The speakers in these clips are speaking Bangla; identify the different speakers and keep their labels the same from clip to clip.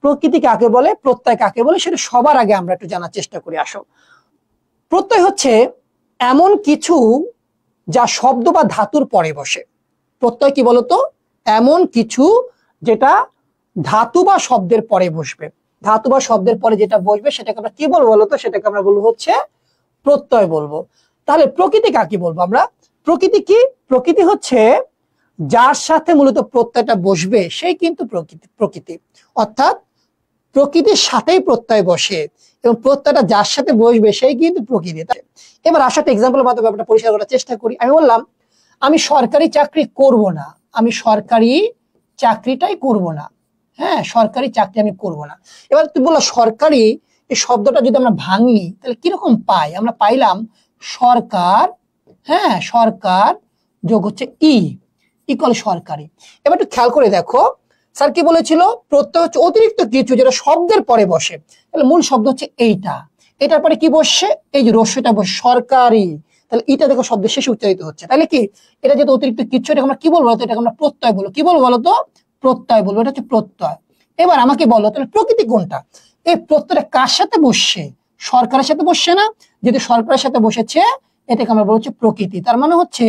Speaker 1: প্রকৃতি কাকে বলে, প্রত্যয় কাকে বলে, সেটা সবার আগে আমরা একটু জানার চেষ্টা করি। আসো, প্রত্যয় হচ্ছে এমন কিছু যা শব্দ বা ধাতুর পরে বসে। প্রত্যয় কি বলতো? এমন কিছু যেটা ধাতু বা শব্দের পরে বসবে। ধাতু বা শব্দের পরে যেটা বসবে সেটাকে আমরা কি বলবো বলতো? সেটাকে আমরা বলবো হচ্ছে প্রত্যয় বলবো। তাহলে প্রকৃতি কাকে বলবো আমরা? প্রকৃতি কি? প্রকৃতি হচ্ছে যার সাথে মূলত প্রত্যয়টা বসবে সেই কিন্তু প্রকৃতি। অর্থাৎ প্রকৃতির সাথেই প্রত্যয় বসে এবং প্রত্যয়টা যার সাথে বসবে সেই কিন্তু প্রকৃতি। এবার আসাতে এক্সাম্পলের মাধ্যমে ব্যাপারটা পরিষ্কার করার চেষ্টা করি। আমি বললাম আমি সরকারি চাকরি করব না, আমি সরকারি চাকরিটাই করব না। হ্যাঁ, সরকারি চাকরি আমি করব না। এবার তুই বললো সরকারি, এই শব্দটা যদি আমরা ভাঙি তাহলে কিরকম পাই? আমরা পাইলাম সরকার, হ্যাঁ সরকার যোগ হচ্ছে ইকুয়াল সরকারি। এবার একটু খেয়াল করে দেখো, স্যার কি বলেছিল? প্রত্যয় হচ্ছে অতিরিক্ত কিছু যেটা শব্দের পরে বসে। তাহলে মূল শব্দ হচ্ছে এইটা, এটার পরে কি বসছে? এই যে রস্যটা বসে, সরকারি। তাহলে এটা দেখো শব্দের শেষে উচ্চারিত হচ্ছে। তাহলে কি এটা যেহেতু অতিরিক্ত কিছু, এটাকে আমরা কি বলবো? এটাকে আমরা প্রত্যয় বলবো। কি বলবো বলতো? প্রত্যয় বলবো। এটা হচ্ছে প্রত্যয়। এবার আমাকে বলো তাহলে প্রকৃতি কোনটা? এই প্রত্যয়টা কার সাথে বসছে? সরকারের সাথে বসছে না? যদি সরকারের সাথে বসেছে এটাকে আমরা বলছি প্রকৃতি। তার মানে হচ্ছে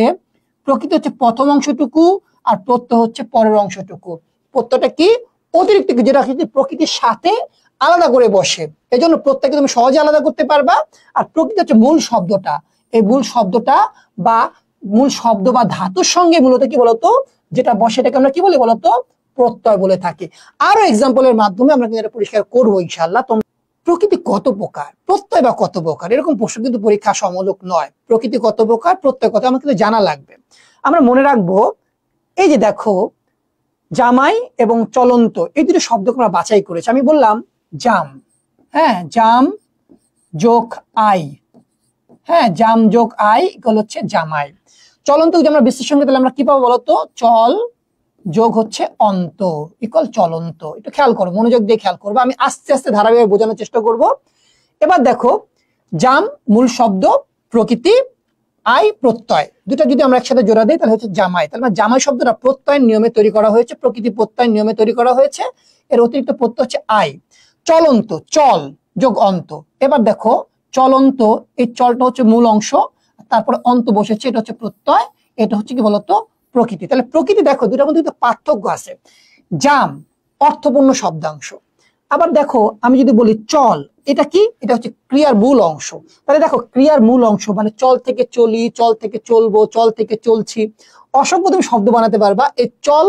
Speaker 1: প্রকৃতি হচ্ছে প্রথম অংশটুকু আর প্রত্যয় হচ্ছে পরের অংশটুকু। প্রত্যয়টা কি? অতিরিক্ত যেটা প্রকৃতির সাথে আলাদা করে বসে, এই জন্য প্রত্যয়কে তুমি সহজে আলাদা করতে পারবা। আর প্রকৃতি হচ্ছে মূল শব্দটা, এই মূল শব্দটা বা মূল শব্দ বা ধাতুর সঙ্গে মূলত কি বলতো যেটা বসে এটাকে আমরা কি বলি বলতো? প্রত্যয় বলে থাকি। আরো এক্সাম্পলের মাধ্যমে আমরা কিন্তু এটা পরিষ্কার করবো ইনশাআল্লাহ। প্রকৃতি কত প্রকার, প্রত্যয় বা কত প্রকার, এরকম প্রশ্ন কিন্তু পরীক্ষা সমূলক নয়। প্রকৃতি কত প্রকার, প্রত্যয় কত, আমাকে কিন্তু জানা লাগবে। আমরা মনে রাখবো এই যে দেখো জামাই এবং চলন্ত এই দুটো শব্দকে আমরা বাছাই করেছি। আমি বললাম জাম, হ্যাঁ জাম যোগ আই, হ্যাঁ জাম যোগ আই ইকুয়াল হচ্ছে জামাই। চলন্ত যদি আমরা বিশ্লেষণ করি তাহলে আমরা কি পাবো বলতো? চল যোগ হচ্ছে অন্ত ইকুয়াল চলন্ত। একটু খেয়াল করো, মনোযোগ দিয়ে খেয়াল করবো, আমি আস্তে আস্তে ধারাবাহিক বোঝানোর চেষ্টা করব। এবার দেখো জাম মূল শব্দ, প্রকৃতি, আই প্রত্যয়, দুটো যদি আমরা একসাথে জোড়া দিই তাহলে হচ্ছে জামাই। তাহলে জামাই শব্দটা প্রত্যয়ের নিয়মে তৈরি করা হয়েছে, প্রকৃতি প্রত্যয়ের নিয়মে তৈরি করা হয়েছে। এর অতিরিক্ত প্রত্যয় হচ্ছে আই। চলন্ত, চল যোগ অন্ত। এবার দেখো চলন্ত, এই চলটা হচ্ছে মূল অংশ, তারপরে অন্ত বসেছে, এটা হচ্ছে প্রত্যয়, এটা হচ্ছে কি বলতো? প্রকৃতি। তাহলে প্রকৃতি দেখো দুটার মধ্যে কিন্তু পার্থক্য আছে। জাম অর্থপূর্ণ শব্দাংশ। আবার দেখো আমি যদি বলি চল, এটা কি? এটা হচ্ছে ক্রিয়ার মূল অংশ। তাহলে দেখো ক্রিয়ার মূল অংশ মানে চল থেকে চলি, চল থেকে চলবো, চল থেকে চলছি, অসংখ্য তুমি শব্দ বানাতে পারবা এই চল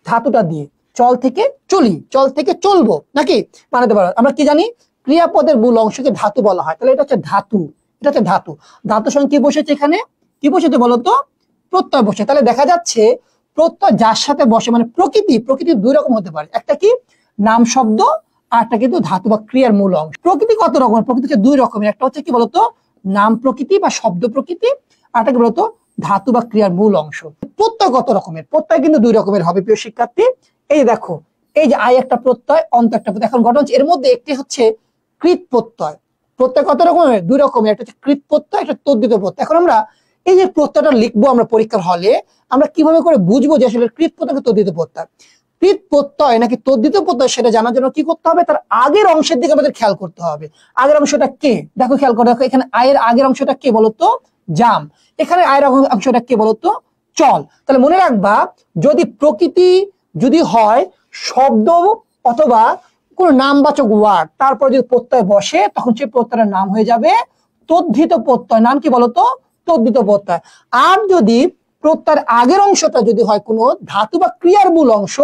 Speaker 1: ধাতুটা দিয়ে। চল থেকে চলি, চল থেকে চলবো, নাকি বানাতে পারবা। আমরা কি জানি? ক্রিয়াপদের মূল অংশকে ধাতু বলা হয়। তাহলে এটা হচ্ছে ধাতু, এটা হচ্ছে ধাতু। ধাতুর সঙ্গে কি বসেছে? এখানে কি বসেছে বলতো? প্রত্যয় বসে। তাহলে দেখা যাচ্ছে প্রত্যয় যার সাথে বসে মানে প্রকৃতি, প্রকৃতি দুই রকম হতে পারে, একটা কি নাম শব্দ, আরটা কিন্তু ধাতু বা ক্রিয়ার মূল অংশ। প্রকৃতি কত রকম? প্রকৃতি হচ্ছে দুই রকমের, একটা হচ্ছে কি বলতো নাম প্রকৃতি বা শব্দ প্রকৃতি, আরটা কি বলতো ধাতু বা ক্রিয়ার মূল অংশ। প্রত্যয় কত রকমের? প্রত্যয় কিন্তু দুই রকমের হবে প্রিয় শিক্ষার্থী। এই দেখো এই যে আই একটা প্রত্যয়, অন্ত একটা প্রত্যয়। এখন ঘটনা হচ্ছে এর মধ্যে একটি হচ্ছে কৃত প্রত্যয়। প্রত্যয় কত রকমের? দুই রকমের, একটা হচ্ছে কৃত প্রত্যয়, একটা তদ্ধিত প্রত্যয়। এখন আমরা এই যে প্রত্যয়টা লিখবো আমরা পরীক্ষার হলে, আমরা কিভাবে করে বুঝবো যে আসলে কৃত প্রত্যয় তদ্ধিত প্রত্যয়? কৃত প্রত্যয় নাকি তদ্ধিত প্রত্যয় সেটা জানার জন্য কি করতে হবে? তার আগের অংশের দিকে আমাদের খেয়াল করতে হবে। আগের অংশটা কে? দেখো খেয়াল করে দেখো, এখানে আয়ের আগের অংশটা কে বলতো? জাম। এখানে আয়ের অংশটা কে বলতো? চল। তাহলে মনে রাখবা যদি প্রকৃতি যদি হয় শব্দ অথবা কোন নামবাচক ওয়ার্ড, তারপর যদি প্রত্যয় বসে তখন সেই প্রত্যয়ের নাম হয়ে যাবে তদ্ধিত প্রত্যয়। নাম কি বলতো? তদ্ধিত প্রত্যয়। আর যদি প্রত্যয়ের আগের অংশটা যদি হয় কোনো ধাতু বা ক্রিয়ার মূল অংশ,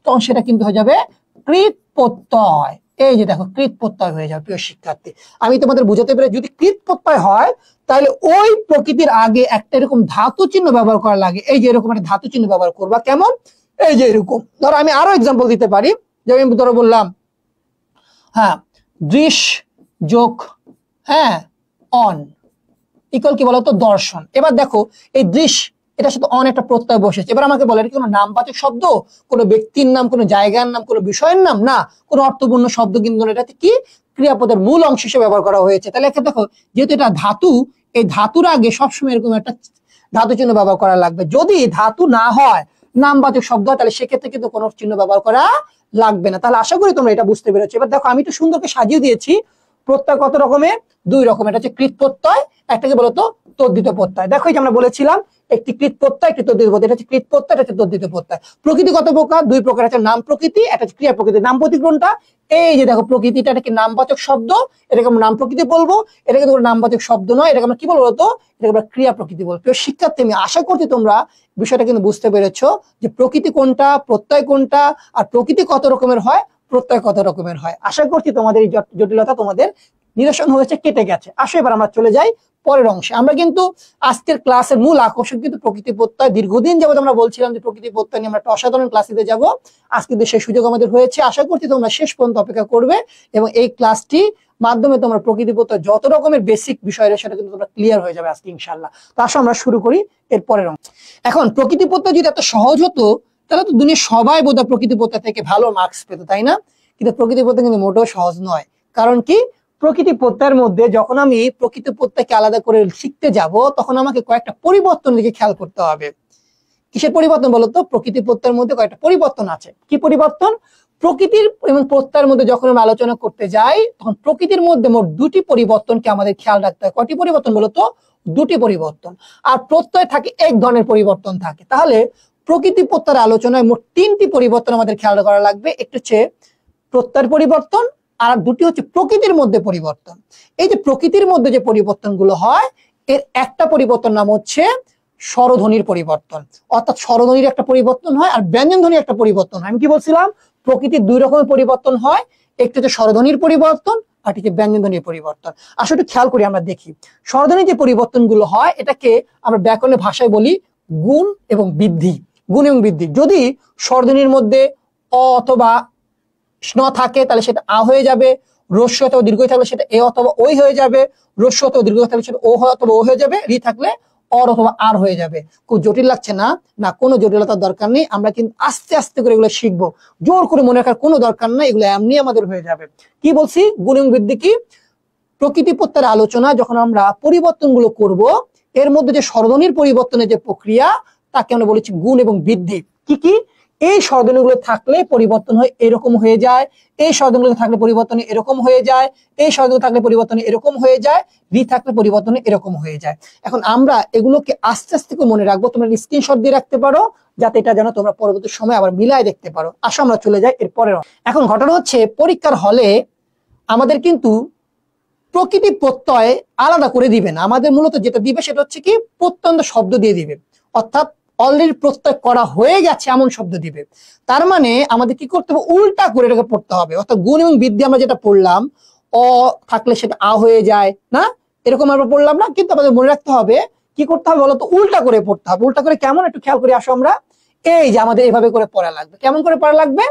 Speaker 1: তখন সেটা কিন্তু হয়ে যাবে কৃত প্রত্যয়। এই যে দেখো কৃত প্রত্যয় হয়ে যাবে প্রিয় শিক্ষার্থী। আমি তোমাদের বুঝাতে পারি যদি কৃত প্রত্যয় হয় তাহলে ওই প্রকৃতির আগে একটা এরকম ধাতু চিহ্ন ব্যবহার করা লাগে। এই যে এরকম একটা ধাতু চিহ্ন ব্যবহার করবা। কেমন? এই যে এরকম। ধরো আমি আরো এক্সাম্পল দিতে পারি, যেমন ধরো বললাম হ্যাঁ দৃশ যোগ হ্যাঁ অন ইকুয়াল কি বলতো? দর্শন। এবার দেখো এই দৃশ এটার সাথে অন একটা প্রত্যয় বসেছে। এবার আমাকে বলে এটা কি কোনো নামবাচক শব্দ, কোনো ব্যক্তির নাম, কোনো জায়গার নাম, কোনো বিষয়ের নাম? না, কোনো অর্থপূর্ণ শব্দ কিন্তু এটাতে কি ক্রিয়াপদের মূল অংশ হিসেবে ব্যবহার করা হয়েছে। তাহলে এখানে দেখো যেহেতু এটা ধাতু, এই ধাতুর আগে সবসময় এরকম একটা ধাতু চিহ্ন ব্যবহার করা লাগবে। যদি ধাতু না হয় নামবাচক শব্দ হয় তাহলে সেক্ষেত্রে কিন্তু কোনো চিহ্ন ব্যবহার করা লাগবে না। তাহলে আশা করি তোমরা এটা বুঝতে পেরেছো। এবার দেখো আমি একটু সুন্দর করে সাজিয়ে দিয়েছি। প্রত্যয় কত রকমের? দুই রকমের। এটা হচ্ছে কৃত প্রত্যয়, একটাকে বলতো তদ্ধিত প্রত্যয়। দেখো এই যে আমরা বলেছিলাম একটি কৃত প্রত্যয়, একটি তদ্ধিত প্রত্যয়। এটা হচ্ছে কৃত প্রত্যয়, এটা হচ্ছে তদ্ধিত প্রত্যয়। প্রকৃতি কত প্রকার? দুই প্রকার। একটা নাম প্রকৃতি, একটা হচ্ছে ক্রিয়া প্রকৃতি। নাম প্রকৃতি কোনটা? এই যে দেখো প্রকৃতিটা, এটা কি নামবাচক শব্দ, এটাকে আমরা নাম প্রকৃতি বলবো। এটা কিন্তু নামবাচক শব্দ নয়, এটাকে আমরা কি বলবো বলতো? এটাকে আমরা ক্রিয়া প্রকৃতি বলবো। প্রিয় শিক্ষার্থী, আমি আশা করছি তোমরা বিষয়টা কিন্তু বুঝতে পেরেছো যে প্রকৃতি কোনটা, প্রত্যয় কোনটা, আর প্রকৃতি কত রকমের হয়, প্রত্যয় কত রকমের হয়। আশা করছি তোমাদের এই জটিলতা তোমাদের নিরসন হয়েছে, কেটে গেছে। আসো এবার আমরা চলে যাই পরের অংশে। আমরা কিন্তু আজকের ক্লাসের মূল আকর্ষণ কিন্তু প্রকৃতি প্রত্যয়। দীর্ঘদিন যাবত আমরা বলছিলাম যে প্রকৃতি প্রত্যয় নিয়ে আমরা একটা অসাধারণ ক্লাস দিতে যাবো। আজকে সেই সুযোগ আমাদের হয়েছে। আশা করছি তোমরা শেষ পর্যন্ত অপেক্ষা করবে এবং এই ক্লাসটি মাধ্যমে তোমরা প্রকৃতি প্রত্যয় যত রকমের বেসিক বিষয় রয়েছে সেটা কিন্তু তোমরা ক্লিয়ার হয়ে যাবে আজকে ইনশাআল্লাহ। তো আসো আমরা শুরু করি এর পরের অংশ। এখন প্রকৃতি প্রত্যয় যদি এত সহজ হতো তাহলে তো দুনিয়ার সবাই বোধহয় প্রকৃতি প্রত্যয় থেকে ভালো মার্কস পেত, তাই না? কিন্তু প্রকৃতি প্রত্যয় কিন্তু মোটেও সহজ নয়। কারণ কি? প্রকৃতি প্রত্যয়ের মধ্যে যখন আমি প্রকৃতি প্রত্যয়কে আলাদা করে শিখতে যাব তখন আমাকে কয়েকটা পরিবর্তন দিকে খেয়াল করতে হবে। কিসের পরিবর্তন বলতো? প্রকৃতি প্রত্যয়ের মধ্যে কয়েকটা পরিবর্তন আছে। কি পরিবর্তন? প্রকৃতির এবং প্রত্যয়ের মধ্যে যখন আমরা আলোচনা করতে যাই তখন প্রকৃতির মধ্যে মোট দুটি পরিবর্তনকে আমাদের খেয়াল রাখতে হয়। কয়টি পরিবর্তন বলতো? দুটি পরিবর্তন। আর প্রত্যয় থাকে এক ধরনের পরিবর্তন থাকে। তাহলে প্রকৃতি প্রত্যয়ের আলোচনায় মোট তিনটি পরিবর্তন আমাদের খেয়াল করা লাগবে। একটি হচ্ছে প্রত্যয়ের পরিবর্তন, আর দুটি হচ্ছে প্রকৃতির মধ্যে পরিবর্তন। এই যে প্রকৃতির মধ্যে যে পরিবর্তনগুলো হয় এর একটা পরিবর্তন নাম হচ্ছে স্বরধ্বনির পরিবর্তন। অর্থাৎ স্বরধ্বনির একটা পরিবর্তন হয় আর ব্যঞ্জন ধ্বনির একটা পরিবর্তন হয়। আমি কি বলছিলাম? প্রকৃতির দুই রকমের পরিবর্তন হয়, একটি হচ্ছে স্বরধ্বনির পরিবর্তন আর একটি হচ্ছে ব্যঞ্জন ধ্বনির পরিবর্তন। আসলে একটু খেয়াল করি আমরা দেখি। স্বরধ্বনির যে পরিবর্তনগুলো হয় এটাকে আমরা ব্যাকরণের ভাষায় বলি গুণ এবং বৃদ্ধি। গুণ এবং বৃদ্ধি। যদি স্বরধ্বনির মধ্যে অ অথবা স্ন থাকে তাহলে সেটা আ হয়ে যাবে, রস্য অথবা দীর্ঘ থাকলে সেটা এ অথবা ওই হয়ে যাবে, রস্য অথবা দীর্ঘ থাকলে সেটা ও অথবা ও হয়ে যাবে, রি থাকলে অর অথবা আর হয়ে যাবে। খুব জটিল লাগছে না? না, কোনো জটিলতার দরকার নেই। আমরা কিন্তু আস্তে আস্তে করে এগুলো শিখবো, জোর করে মনে রাখার কোনো দরকার নাই, এগুলো এমনি আমাদের হয়ে যাবে। কি বলছি? গুণ এবং বৃদ্ধি কি? প্রকৃতি প্রত্যয়ের আলোচনা যখন আমরা পরিবর্তনগুলো করব এর মধ্যে যে স্বরধ্বনির পরিবর্তনের যে প্রক্রিয়া তাকে আমরা বলেছি গুণ এবং বৃদ্ধি। কি কি? এই স্বরধ্বনিগুলো থাকলে পরিবর্তন হয় এরকম হয়ে যায়, এই স্বরধ্বনিগুলো থাকলে পরিবর্তন এরকম হয়ে যায়, এই স্বরধ্বনি থাকলে পরিবর্তন এরকম হয়ে যায়, রি থাকলে পরিবর্তন এরকম হয়ে যায়। এখন আমরা এগুলোকে আস্তে আস্তে করে মনে রাখবো। তোমরা স্ক্রিনশট দিয়ে রাখতে পারো যাতে এটা যেন তোমরা পরবর্তী সময় আবার মিলায় দেখতে পারো। আসো আমরা চলে যাই এর পরের। এখন ঘটনা হচ্ছে পরীক্ষার হলে আমাদের কিন্তু প্রকৃতি প্রত্যয় আলাদা করে দিবে না। আমাদের মূলত যেটা দিবে সেটা হচ্ছে কি প্রত্যন্ত শব্দ দিয়ে দিবে, অর্থাৎ অলরেডি প্রত্যয় করা হয়ে গেছে এমন শব্দ দিবে। তার মানে আমাদের কি করতে হবে? উল্টা করে এটাকে পড়তে হবে। অর্থাৎ গুণ এবং বৃদ্ধি আমরা যেটা পড়লাম, অ থাকলে সেটা আ হয়ে যায় না, এরকম আমরা পড়লাম না, কিন্তু আমাদের মনে রাখতে হবে কি করতে হবে বলতো? উল্টা করে পড়তে হবে। উল্টা করে কেমন? একটু খেয়াল করে আসো আমরা। এই যে আমাদের এইভাবে করে পড়া লাগবে। কেমন করে পড়া লাগবে?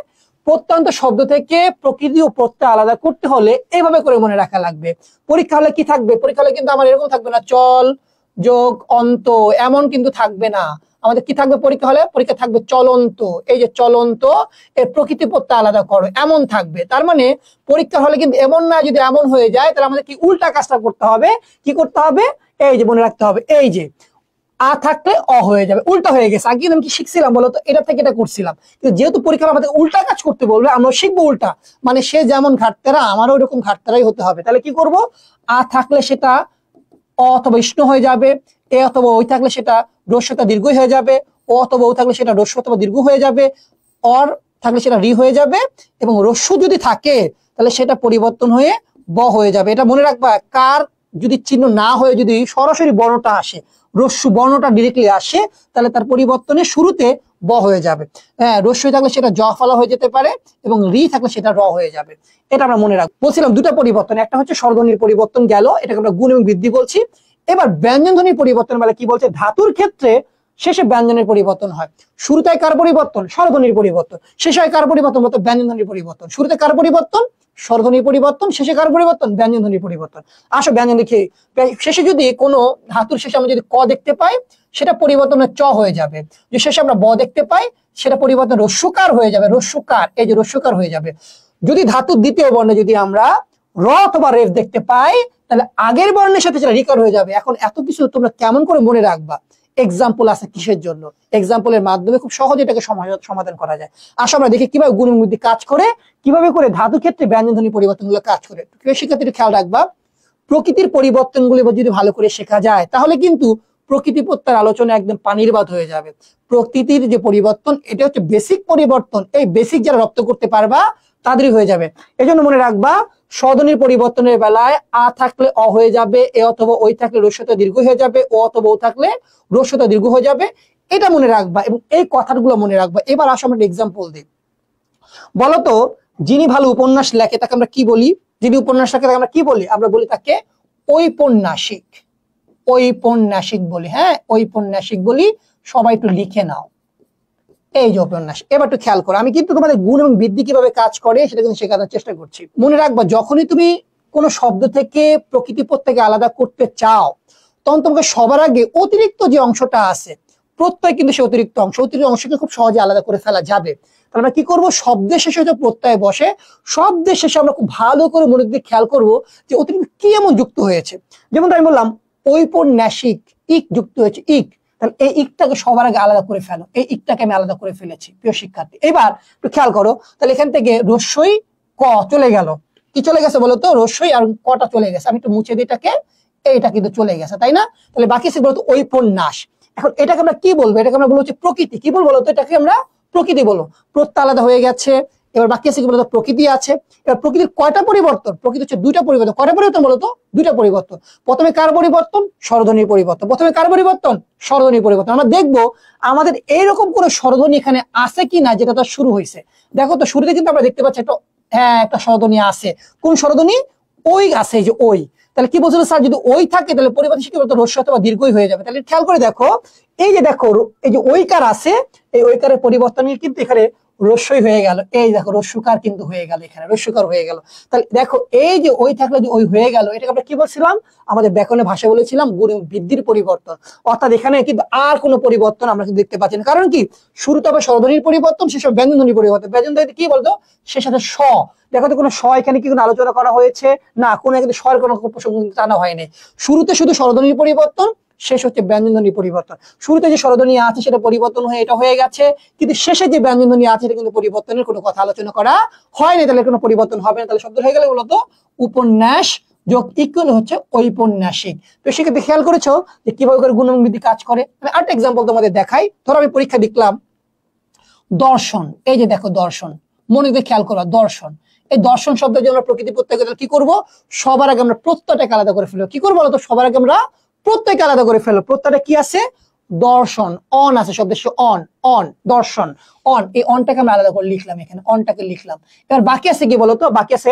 Speaker 1: প্রত্যন্ত শব্দ থেকে প্রকৃতি ও প্রত্যয় আলাদা করতে হলে এইভাবে করে মনে রাখা লাগবে। পরীক্ষা হলে কি থাকবে? পরীক্ষা হলে কিন্তু আমার এরকম থাকবে না চল যোগ অন্ত, এমন কিন্তু থাকবে না। আমাদের কি থাকবে পরীক্ষা হলে? পরীক্ষা থাকবে চলন্ত। এই যে চলন্ত, এর প্রকৃতি প্রত্যয় আলাদা করো, এমন থাকবে। তার মানে পরীক্ষা হলে কিন্তু এমন না, যদি এমন হয়ে যায় তাহলে আমাদের কি উল্টা কাজটা করতে হবে। কি করতে হবে? এই যে মনে রাখতে হবে, এই যে আ থাকলে অ হয়ে যাবে, উল্টা হয়ে গেছে। আগে আমি কি শিখছিলাম বলতো? এটা থেকে এটা করছিলাম, কিন্তু যেহেতু পরীক্ষা আমাদের উল্টা কাজ করতে বলবে আমরা শিখবো উল্টা। মানে সে যেমন ঘাটতেরা আমারও ওরকম ঘাটতেরাই হতে হবে। তাহলে কি করব? আ থাকলে সেটা অ অথবা ইষ্ণ হয়ে যাবে, এ অথবা ওই থাকলে সেটা রস্যতা দীর্ঘ হয়ে যাবে, ও অথবা ও থাকলে সেটা রস্য অথবা দীর্ঘ হয়ে যাবে, অর থাকলে সেটা রি হয়ে যাবে, এবং রস্য যদি থাকে তাহলে সেটা পরিবর্তন হয়ে ব হয়ে যাবে। এটা মনে রাখবা। কার যদি চিহ্ন না হয়ে যদি সরাসরি বর্ণটা আসে, রস্যু বর্ণটা ডিরেক্টলি আসে, তাহলে তার পরিবর্তনে শুরুতে ব হয়ে যাবে। হ্যাঁ, রস্যই থাকলে সেটা জ ফলা হয়ে যেতে পারে এবং রি থাকলে সেটা র হয়ে যাবে। এটা আমরা মনে রাখবো। বলছিলাম দুটো পরিবর্তন, একটা হচ্ছে স্বরধ্বনির পরিবর্তন গেল, এটাকে আমরা গুণ এবং বৃদ্ধি বলছি। এবার ব্যঞ্জন ধ্বনির পরিবর্তন বলে কি বলছে? ধাতুর ক্ষেত্রে শেষে ব্যঞ্জনের পরিবর্তন হয়। শুরুতে কার পরিবর্তন? স্বরধ্বনির পরিবর্তন। শেষে হয় কার পরিবর্তন? বলতে ব্যঞ্জন ধ্বনির পরিবর্তন। শুরুতে কার পরিবর্তন? স্বরধ্বনির পরিবর্তন। শেষে কার পরিবর্তন? ব্যঞ্জন ধ্বনির পরিবর্তন। আসো ব্যঞ্জন দেখি। শেষে যদি কোনো ধাতুর শেষে আমরা যদি ক দেখতে পাই সেটা পরিবর্তন চ হয়ে যাবে। যে শেষে আমরা ব দেখতে পাই সেটা পরিবর্তন রস্যকার হয়ে যাবে, রস্যকার। এই যে রস্যকার হয়ে যাবে। যদি ধাতুর দ্বিতীয় বর্ণে যদি আমরা র অথবা রেফ দেখতে পাই তাহলে আগের বর্ণের সাথে সেটা রিকার হয়ে যাবে। এখন এত কিছু তোমরা কেমন করে মনে রাখবা? এক্সাম্পল আছে কিসের জন্য, এক্সাম্পলের মাধ্যমে খুব সহজে এটাকে সমাধান করা যায়। আসো আমরা দেখি কিভাবে গুণ এবং বৃদ্ধি কাজ করে, কিভাবে করে ধাতু ক্ষেত্রে ব্যঞ্জনধ্বনি পরিবর্তনগুলো কাজ করে। প্রিয় শিক্ষার্থী খেয়াল রাখবা, প্রকৃতির পরিবর্তনগুলো যদি ভালো করে শেখা যায় তাহলে কিন্তু প্রকৃতি প্রত্যয়ের আলোচনা একদম পানির বাদ হয়ে যাবে। প্রকৃতির যে পরিবর্তন এটা হচ্ছে বেসিক পরিবর্তন, এই বেসিক যারা রপ্ত করতে পারবা তাদেরই হয়ে যাবে। এই জন্য মনে রাখবা, স্বরধ্বনির পরিবর্তনের বেলায় আ থাকলে অ হয়ে যাবে, এ অথবা ওই থাকলে রস্যতা দীর্ঘ হয়ে যাবে, ও অথবা ও থাকলে রস্যতা দীর্ঘ হয়ে যাবে। এটা মনে রাখবা এবং এই কথাগুলো মনে রাখবা। এবার আসো আমরা এক্সাম্পল দিই। বলতো যিনি ভালো উপন্যাস লেখে তাকে আমরা কি বলি? যিনি উপন্যাস লেখে তাকে আমরা কি বলি? আমরা বলি তাকে ঔপন্যাসিক। ঔপন্যাসিক বলি, হ্যাঁ ঔপন্যাসিক বলি। সবাই একটু লিখে নাও, এই যে উপন্যাস। এবার একটু খেয়াল করো, আমি কিন্তু তোমাদের গুণ এবং বৃদ্ধি কিভাবে কাজ করে সেটা কিন্তু শেখানোর চেষ্টা করছি। মনে রাখবা, যখনই তুমি কোনো শব্দ থেকে প্রকৃতি প্রত্যয়কে আলাদা করতে চাও তখন তোমাকে সবার আগে অতিরিক্ত যে অংশটা আছে, প্রত্যয় কিন্তু সে অতিরিক্ত অংশকে খুব সহজে আলাদা করে ফেলা যাবে। তাহলে আমরা কি করবো? শব্দের শেষে হয়তো প্রত্যয় বসে, শব্দের শেষে আমরা খুব ভালো করে মনে দিয়ে খেয়াল করবো যে অতিরিক্ত কি এমন যুক্ত হয়েছে। যেমন আমি বললাম ঔপন্যাসিক, ইক যুক্ত হয়েছে, ইক। তাহলে এই ইকটাকে সবার আগে আলাদা করে ফেলো, এই ইকটাকে আমি আলাদা করে ফেলেছি প্রিয় শিক্ষার্থী। এবার একটু খেয়াল করো, তাহলে এখান থেকে রস্যই ক চলে গেল। কি চলে গেছে বলো তো? রস্যই আর কটা চলে গেছে। আমি একটু মুছে দিই এটাকে, এইটা কিন্তু চলে গেছে, তাই না? তাহলে বাকি আছে বলতো ঔপন্যাস। এখন এটাকে আমরা কি বলবো? এটাকে আমরা বলবো হচ্ছে প্রকৃতি। কি বলবো বলতো? এটাকে আমরা প্রকৃতি বলবো। প্রত্যয় আলাদা হয়ে গেছে। এবার বাকি আছে কি বলতো? প্রকৃতি আছে। এবার প্রকৃতির কয়টা পরিবর্তন? প্রকৃতি হচ্ছে দুইটা পরিবর্তন। কয়টা পরিবর্তন বলতো? দুইটা পরিবর্তন। প্রথমে কার পরিবর্তন? স্বরধ্বনির পরিবর্তন। প্রথমে কার পরিবর্তন? স্বরধ্বনির পরিবর্তন। আমরা দেখবো আমাদের এইরকম কোন স্বরধ্বনি এখানে আছে কিনা যেটা তার শুরু হয়েছে। দেখো তো শুরুতে কিন্তু আমরা দেখতে পাচ্ছি একটা, হ্যাঁ একটা স্বরধ্বনি আছে। কোন স্বরধ্বনি? ওই আছে, এই যে ওই। তাহলে কি বলছিল স্যার? যদি ওই থাকে তাহলে পরিবর্তন কি বলতো? রস্য অথবা দীর্ঘই হয়ে যাবে। তাহলে খেয়াল করে দেখো, এই যে দেখো এই যে ওইকার আছে, এই ওইকারের পরিবর্তন কিন্তু এখানে রস্যই হয়ে গেল। এই দেখো রস্যকার কিন্তু হয়ে গেল, এখানে রস্যকার হয়ে গেল। তাহলে দেখো এই যে ওই থাকলে যে ওই হয়ে গেল, এটাকে আমরা কি বলছিলাম? আমাদের ব্যাকরণের ভাষা বলেছিলাম গুণ এবং বৃদ্ধির পরিবর্তন। অর্থাৎ এখানে কিন্তু আর কোনো পরিবর্তন আমরা কিন্তু দেখতে পাচ্ছি না। কারণ কি? শুরুতে হবে স্বরধ্বনির পরিবর্তন, শেষে ব্যঞ্জনধ্বনির পরিবর্তন। ব্যঞ্জনধ্বনি কি বলতো? সে সাথে স। দেখো তো কোনো স এখানে কি কোনো আলোচনা করা হয়েছে? না, কোনো কিন্তু স্বর কোনো প্রসঙ্গ টানা হয়নি। শুরুতে শুধু স্বরধ্বনির পরিবর্তন, শেষ হচ্ছে ব্যঞ্জনধ্বনির পরিবর্তন। শুরুতে যে স্বরধ্বনি আছে সেটা পরিবর্তন হয়ে এটা হয়ে গেছে, কিন্তু শেষে যে ব্যঞ্জনধ্বনি আছে এটা কিন্তু পরিবর্তনের কোনো কথা আলোচনা করা হয়নি। তাহলে কোনো পরিবর্তন হবে না। তাহলে শব্দ হয়ে গেলে বলতো উপন্যাস যোগ ইকুয়াল হচ্ছে ঔপন্যাসিক। তো সেক্ষেত্রে খেয়াল করেছো যে কিভাবে করে গুণ এবং বৃদ্ধি কাজ করে। আমি আরেকটা এক্সাম্পল তোমাদের দেখাই। ধরো আমি পরীক্ষা দিলাম দর্শন। এই যে দেখো দর্শন, মনে দিয়ে খেয়াল করো দর্শন। এই দর্শন শব্দের জন্য প্রকৃতি প্রত্যয় কি করব? সবার আগে আমরা প্রত্যয়টাকে আলাদা করে ফেলবো। কি করবো বলতো? সবার আগে আমরা প্রত্যয়কে আলাদা করে ফেলবো। প্রত্যয়টা কি আছে? দর্শন, অন আছে শব্দের অন, অন দর্শন, অন। এই অনটাকে আমরা আলাদা করে লিখলাম, এখানে অনটাকে লিখলাম। এবার বাকি আছে কি বলতো? বাকি আছে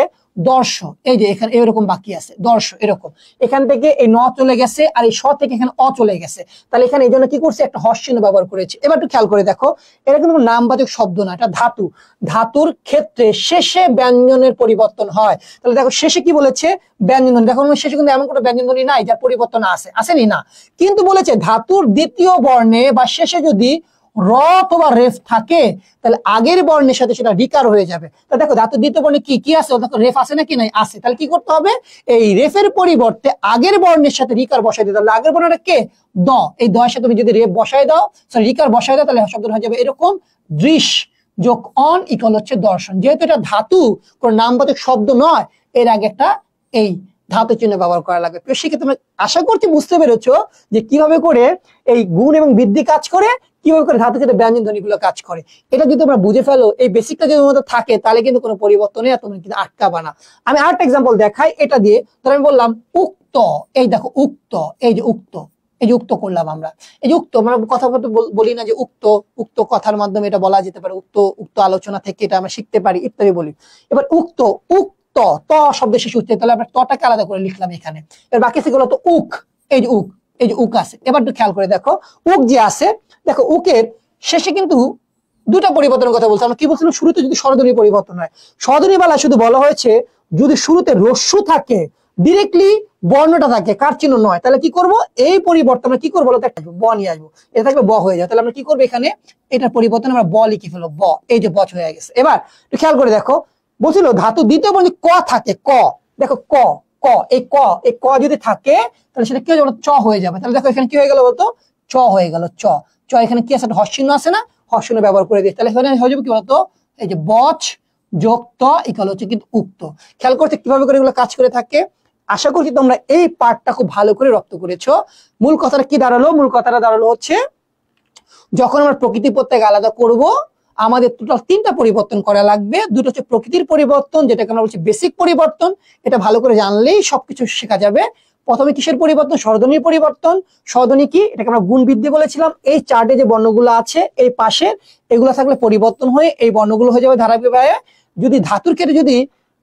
Speaker 1: দর্শ। এই যে এখানে এরকম বাকি আছে দর্শ, এরকম। এখান থেকে এই ন চলে গেছে আর এই স থেকে এখানে অ চলে গেছে। তাহলে এখানে এই জন্য কি করছে? একটা হর্ষ চিহ্ন ব্যবহার করেছে। এবার একটু খেয়াল করে দেখো, এটা কিন্তু নামবাচক শব্দ না, এটা ধাতু। ধাতুর ক্ষেত্রে শেষে ব্যঞ্জনের পরিবর্তন হয়। তাহলে দেখো শেষে কি বলেছে? ব্যঞ্জনধ্বনি। দেখো শেষে কিন্তু এমন কোনো ব্যঞ্জনধ্বনি নাই যার পরিবর্তন আসেনি না, কিন্তু বলেছে ধাতুর দ্বিতীয় বর্ণে বা শেষে যদি র অথবা রেফ থাকে তাহলে আগের বর্ণের সাথে সেটা রিকার হয়ে যাবে। তাহলে দেখো ধাতুর দ্বিতীয় বর্ণে কি কি আছে? দেখো রেফ আছে নাকি? নাই, আছে। তাহলে কি করতে হবে? এই রেফের পরিবর্তে আগের বর্ণের সাথে রিকার বসাই দিতে। তাহলে আগের বর্ণটা কে? দ। এই দ এর সাথে তুমি যদি রেফ বসাই দাও, সরি রিকার বসাই দাও, তাহলে শব্দ হয়ে যাবে এরকম দৃশ যোগ অন ইকুয়াল হচ্ছে দর্শন। যেহেতু এটা ধাতু, কোন নামবাচক শব্দ নয়, এর আগে একটা এই ধাতু চিহ্ন ব্যবহার করা লাগবে। তো সেক্ষেত্রে তোমরা আশা করছি বুঝতে পেরেছো যে কিভাবে করে এই গুণ এবং বৃদ্ধি কাজ করে, কিভাবে করে ধাতু ক্ষেত্রে ব্যঞ্জন ধ্বনিগুলো কাজ করে। এটা যদি তোমরা বুঝে ফেলো, এই বেসিকটা যদি তোমাদের থাকে, তাহলে কিন্তু কোনো পরিবর্তনে তোমরা কিন্তু আটকাবা না। আমি আরেকটা এক্সাম্পল দেখাই এটা দিয়ে। ধর আমি বললাম উক্ত। এই দেখো উক্ত, এই যে উক্ত, এই যে উক্ত করলাম আমরা। এই যে উক্ত আমরা কথা বলতে বলি না যে উক্ত, উক্ত কথার মাধ্যমে এটা বলা যেতে পারে, উক্ত উক্ত আলোচনা থেকে এটা আমরা শিখতে পারি ইত্যাদি বলি। এবার উক্ত, উক্ত ত শব্দের শেষে উঠছে, তাহলে আমরা তটাকে আলাদা করে লিখলাম এখানে। এবার বাকি সেগুলো তো উক, এই যে উক, এই যে উক আছে। এবার একটু খেয়াল করে দেখো উক যে আছে, দেখো উকের শেষে কিন্তু দুটা পরিবর্তনের কথা বলছে। আমরা কি বলছিলাম? শুরুতে যদি স্বরধ্বনি পরিবর্তন হয়, স্বরধ্বনি বেলা শুধু বলা হয়েছে যদি শুরুতে রস্যু থাকে, ডিরেক্টলি বর্ণটা থাকে, কার চিহ্ন নয়, তাহলে কি করব? এই পরিবর্তন আমরা কি করবো? ব নিয়ে আসবো, এটা থাকবে ব হয়ে যায়। তাহলে আমরা কি করবো? এখানে এটার পরিবর্তন আমরা ব লিখে ফেলবো, ব। এই যে বচ হয়ে গেছে। এবার একটু খেয়াল করে দেখো, বলছিল ধাতু দ্বিতীয় বর্ণে ক থাকে, ক। দেখো ক, ক, এই ক যদি থাকে তাহলে সেটা কি হয়ে যাবে? চ হয়ে যাবে। তাহলে দেখো এখানে কি হয়ে গেল বলতো? চ হয়ে গেল, চ চ এখানে কি আছে, হর্ষচিহ্ন আছে না, হর্ষচিহ্ন ব্যবহার করে দিই, তাহলে এখানে হয়ে যাবে কি বলতো, এই যে বচ যোগ ত ইকাল হচ্ছে কিন্তু উক্ত। খেয়াল করতে কিভাবে করে এগুলো কাজ করে থাকে। আশা করছি তোমরা এই পার্টটা খুব ভালো করে রপ্ত করেছো। মূল কথাটা কি দাঁড়ালো, মূল কথাটা দাঁড়ালো হচ্ছে যখন আমরা প্রকৃতি প্রত্যয় আলাদা করব আমাদের টোটাল 3টা পরিবর্তন করা লাগবে। দুটো হচ্ছে প্রকৃতির পরিবর্তন, যেটাকে আমরা বলছি বেসিক পরিবর্তন, এটা ভালো করে জানলেই সবকিছু শেখা যাবে। প্রথমে কিসের পরিবর্তন, স্বরধ্বনির পরিবর্তন। স্বরধ্বনি কি, এটাকে আমরা গুণ বৃদ্ধি বলেছিলাম। এই চার্টে যে বর্ণগুলো আছে এই পাশে, এগুলো থাকলে পরিবর্তন হয়ে এই বর্ণগুলো হয়ে যাবে ধারাবাহিকভাবে। যদি ধাতুর ক্ষেত্রে যদি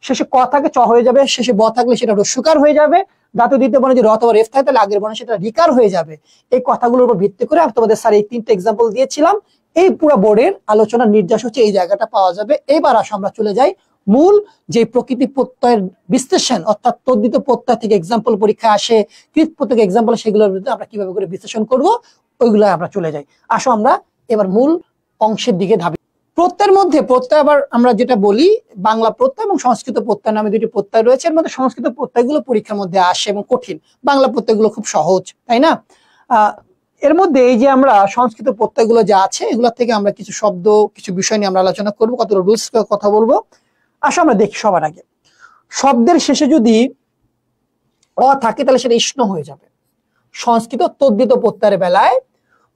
Speaker 1: শেষে ক থাকে চ হয়ে যাবে, শেষে ব থাকলে সেটা রস্যকার হয়ে যাবে। ধাতু দ্বিতীয় বর্ণে যদি র অথবা রেফ থাকে তাহলে আগের বর্ণে সেটা রিকার হয়ে যাবে। এই কথাগুলোর উপর ভিত্তি করে আমি তোমাদের স্যার এই 3টা এক্সাম্পল দিয়েছিলাম। এই পুরো বোর্ডের আলোচনার নির্যাস হচ্ছে এই জায়গাটা পাওয়া যাবে। এবার আসো আমরা চলে যাই মূল যে প্রকৃতি প্রত্যয়ের বিশ্লেষণ, অর্থাৎ তদ্ধিত প্রত্যয় থেকে এক্সাম্পল পরীক্ষা আসে, কৃত প্রত্যয় এক্সাম্পল, সেগুলোর বিরুদ্ধে আমরা কিভাবে করে বিশ্লেষণ করব ওইগুলো আমরা চলে যাই। আসো আমরা এবার মূল অংশের দিকে ধাবি। প্রত্যয়ের মধ্যে প্রত্যয় আবার আমরা যেটা বলি বাংলা প্রত্যয় এবং সংস্কৃত প্রত্যয় নামে দুটি প্রত্যয় রয়েছে। এর মধ্যে সংস্কৃত প্রত্যয়গুলো পরীক্ষার মধ্যে আসে এবং কঠিন, বাংলা প্রত্যয়গুলো খুব সহজ, তাই না? এর মধ্যে এই যে আমরা সংস্কৃত প্রত্যয়গুলো যা আছে এগুলো থেকে আমরা কিছু শব্দ, কিছু বিষয় নিয়ে আমরা আলোচনা করবো, কতগুলো রুলস কথা বলবো। আসো আমরা দেখি সবার আগে শব্দের শেষে যদি অ থাকে তাহলে সেটা ইষ্ণ হয়ে যাবে। সংস্কৃত তদ্ধিত প্রত্যয়ের বেলায়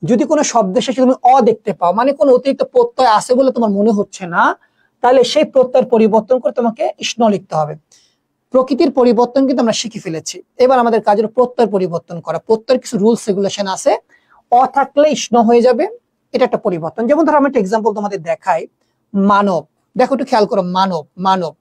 Speaker 1: যদি কোনো শব্দের শেষে তুমি অ দেখতে পাও, মানে কোনো অতিরিক্ত প্রত্যয় আছে বলে তোমার মনে হচ্ছে না, তাহলে সেই প্রত্যয়ের পরিবর্তন করে তোমাকে ইষ্ণ লিখতে হবে। প্রকৃতির পরিবর্তন কিন্তু আমরা শিখে ফেলেছি, এবার আমাদের কাজের প্রত্যয় পরিবর্তন করা। প্রত্যয়ের কিছু রুলস রেগুলেশন আছে। অ থাকলে ইষ্ণ হয়ে যাবে, এটা একটা পরিবর্তন। যেমন ধরো আমি একটা এক্সাম্পল তোমাদের দেখাই, মানব। দেখো একটু খেয়াল করো, মানব, মানব,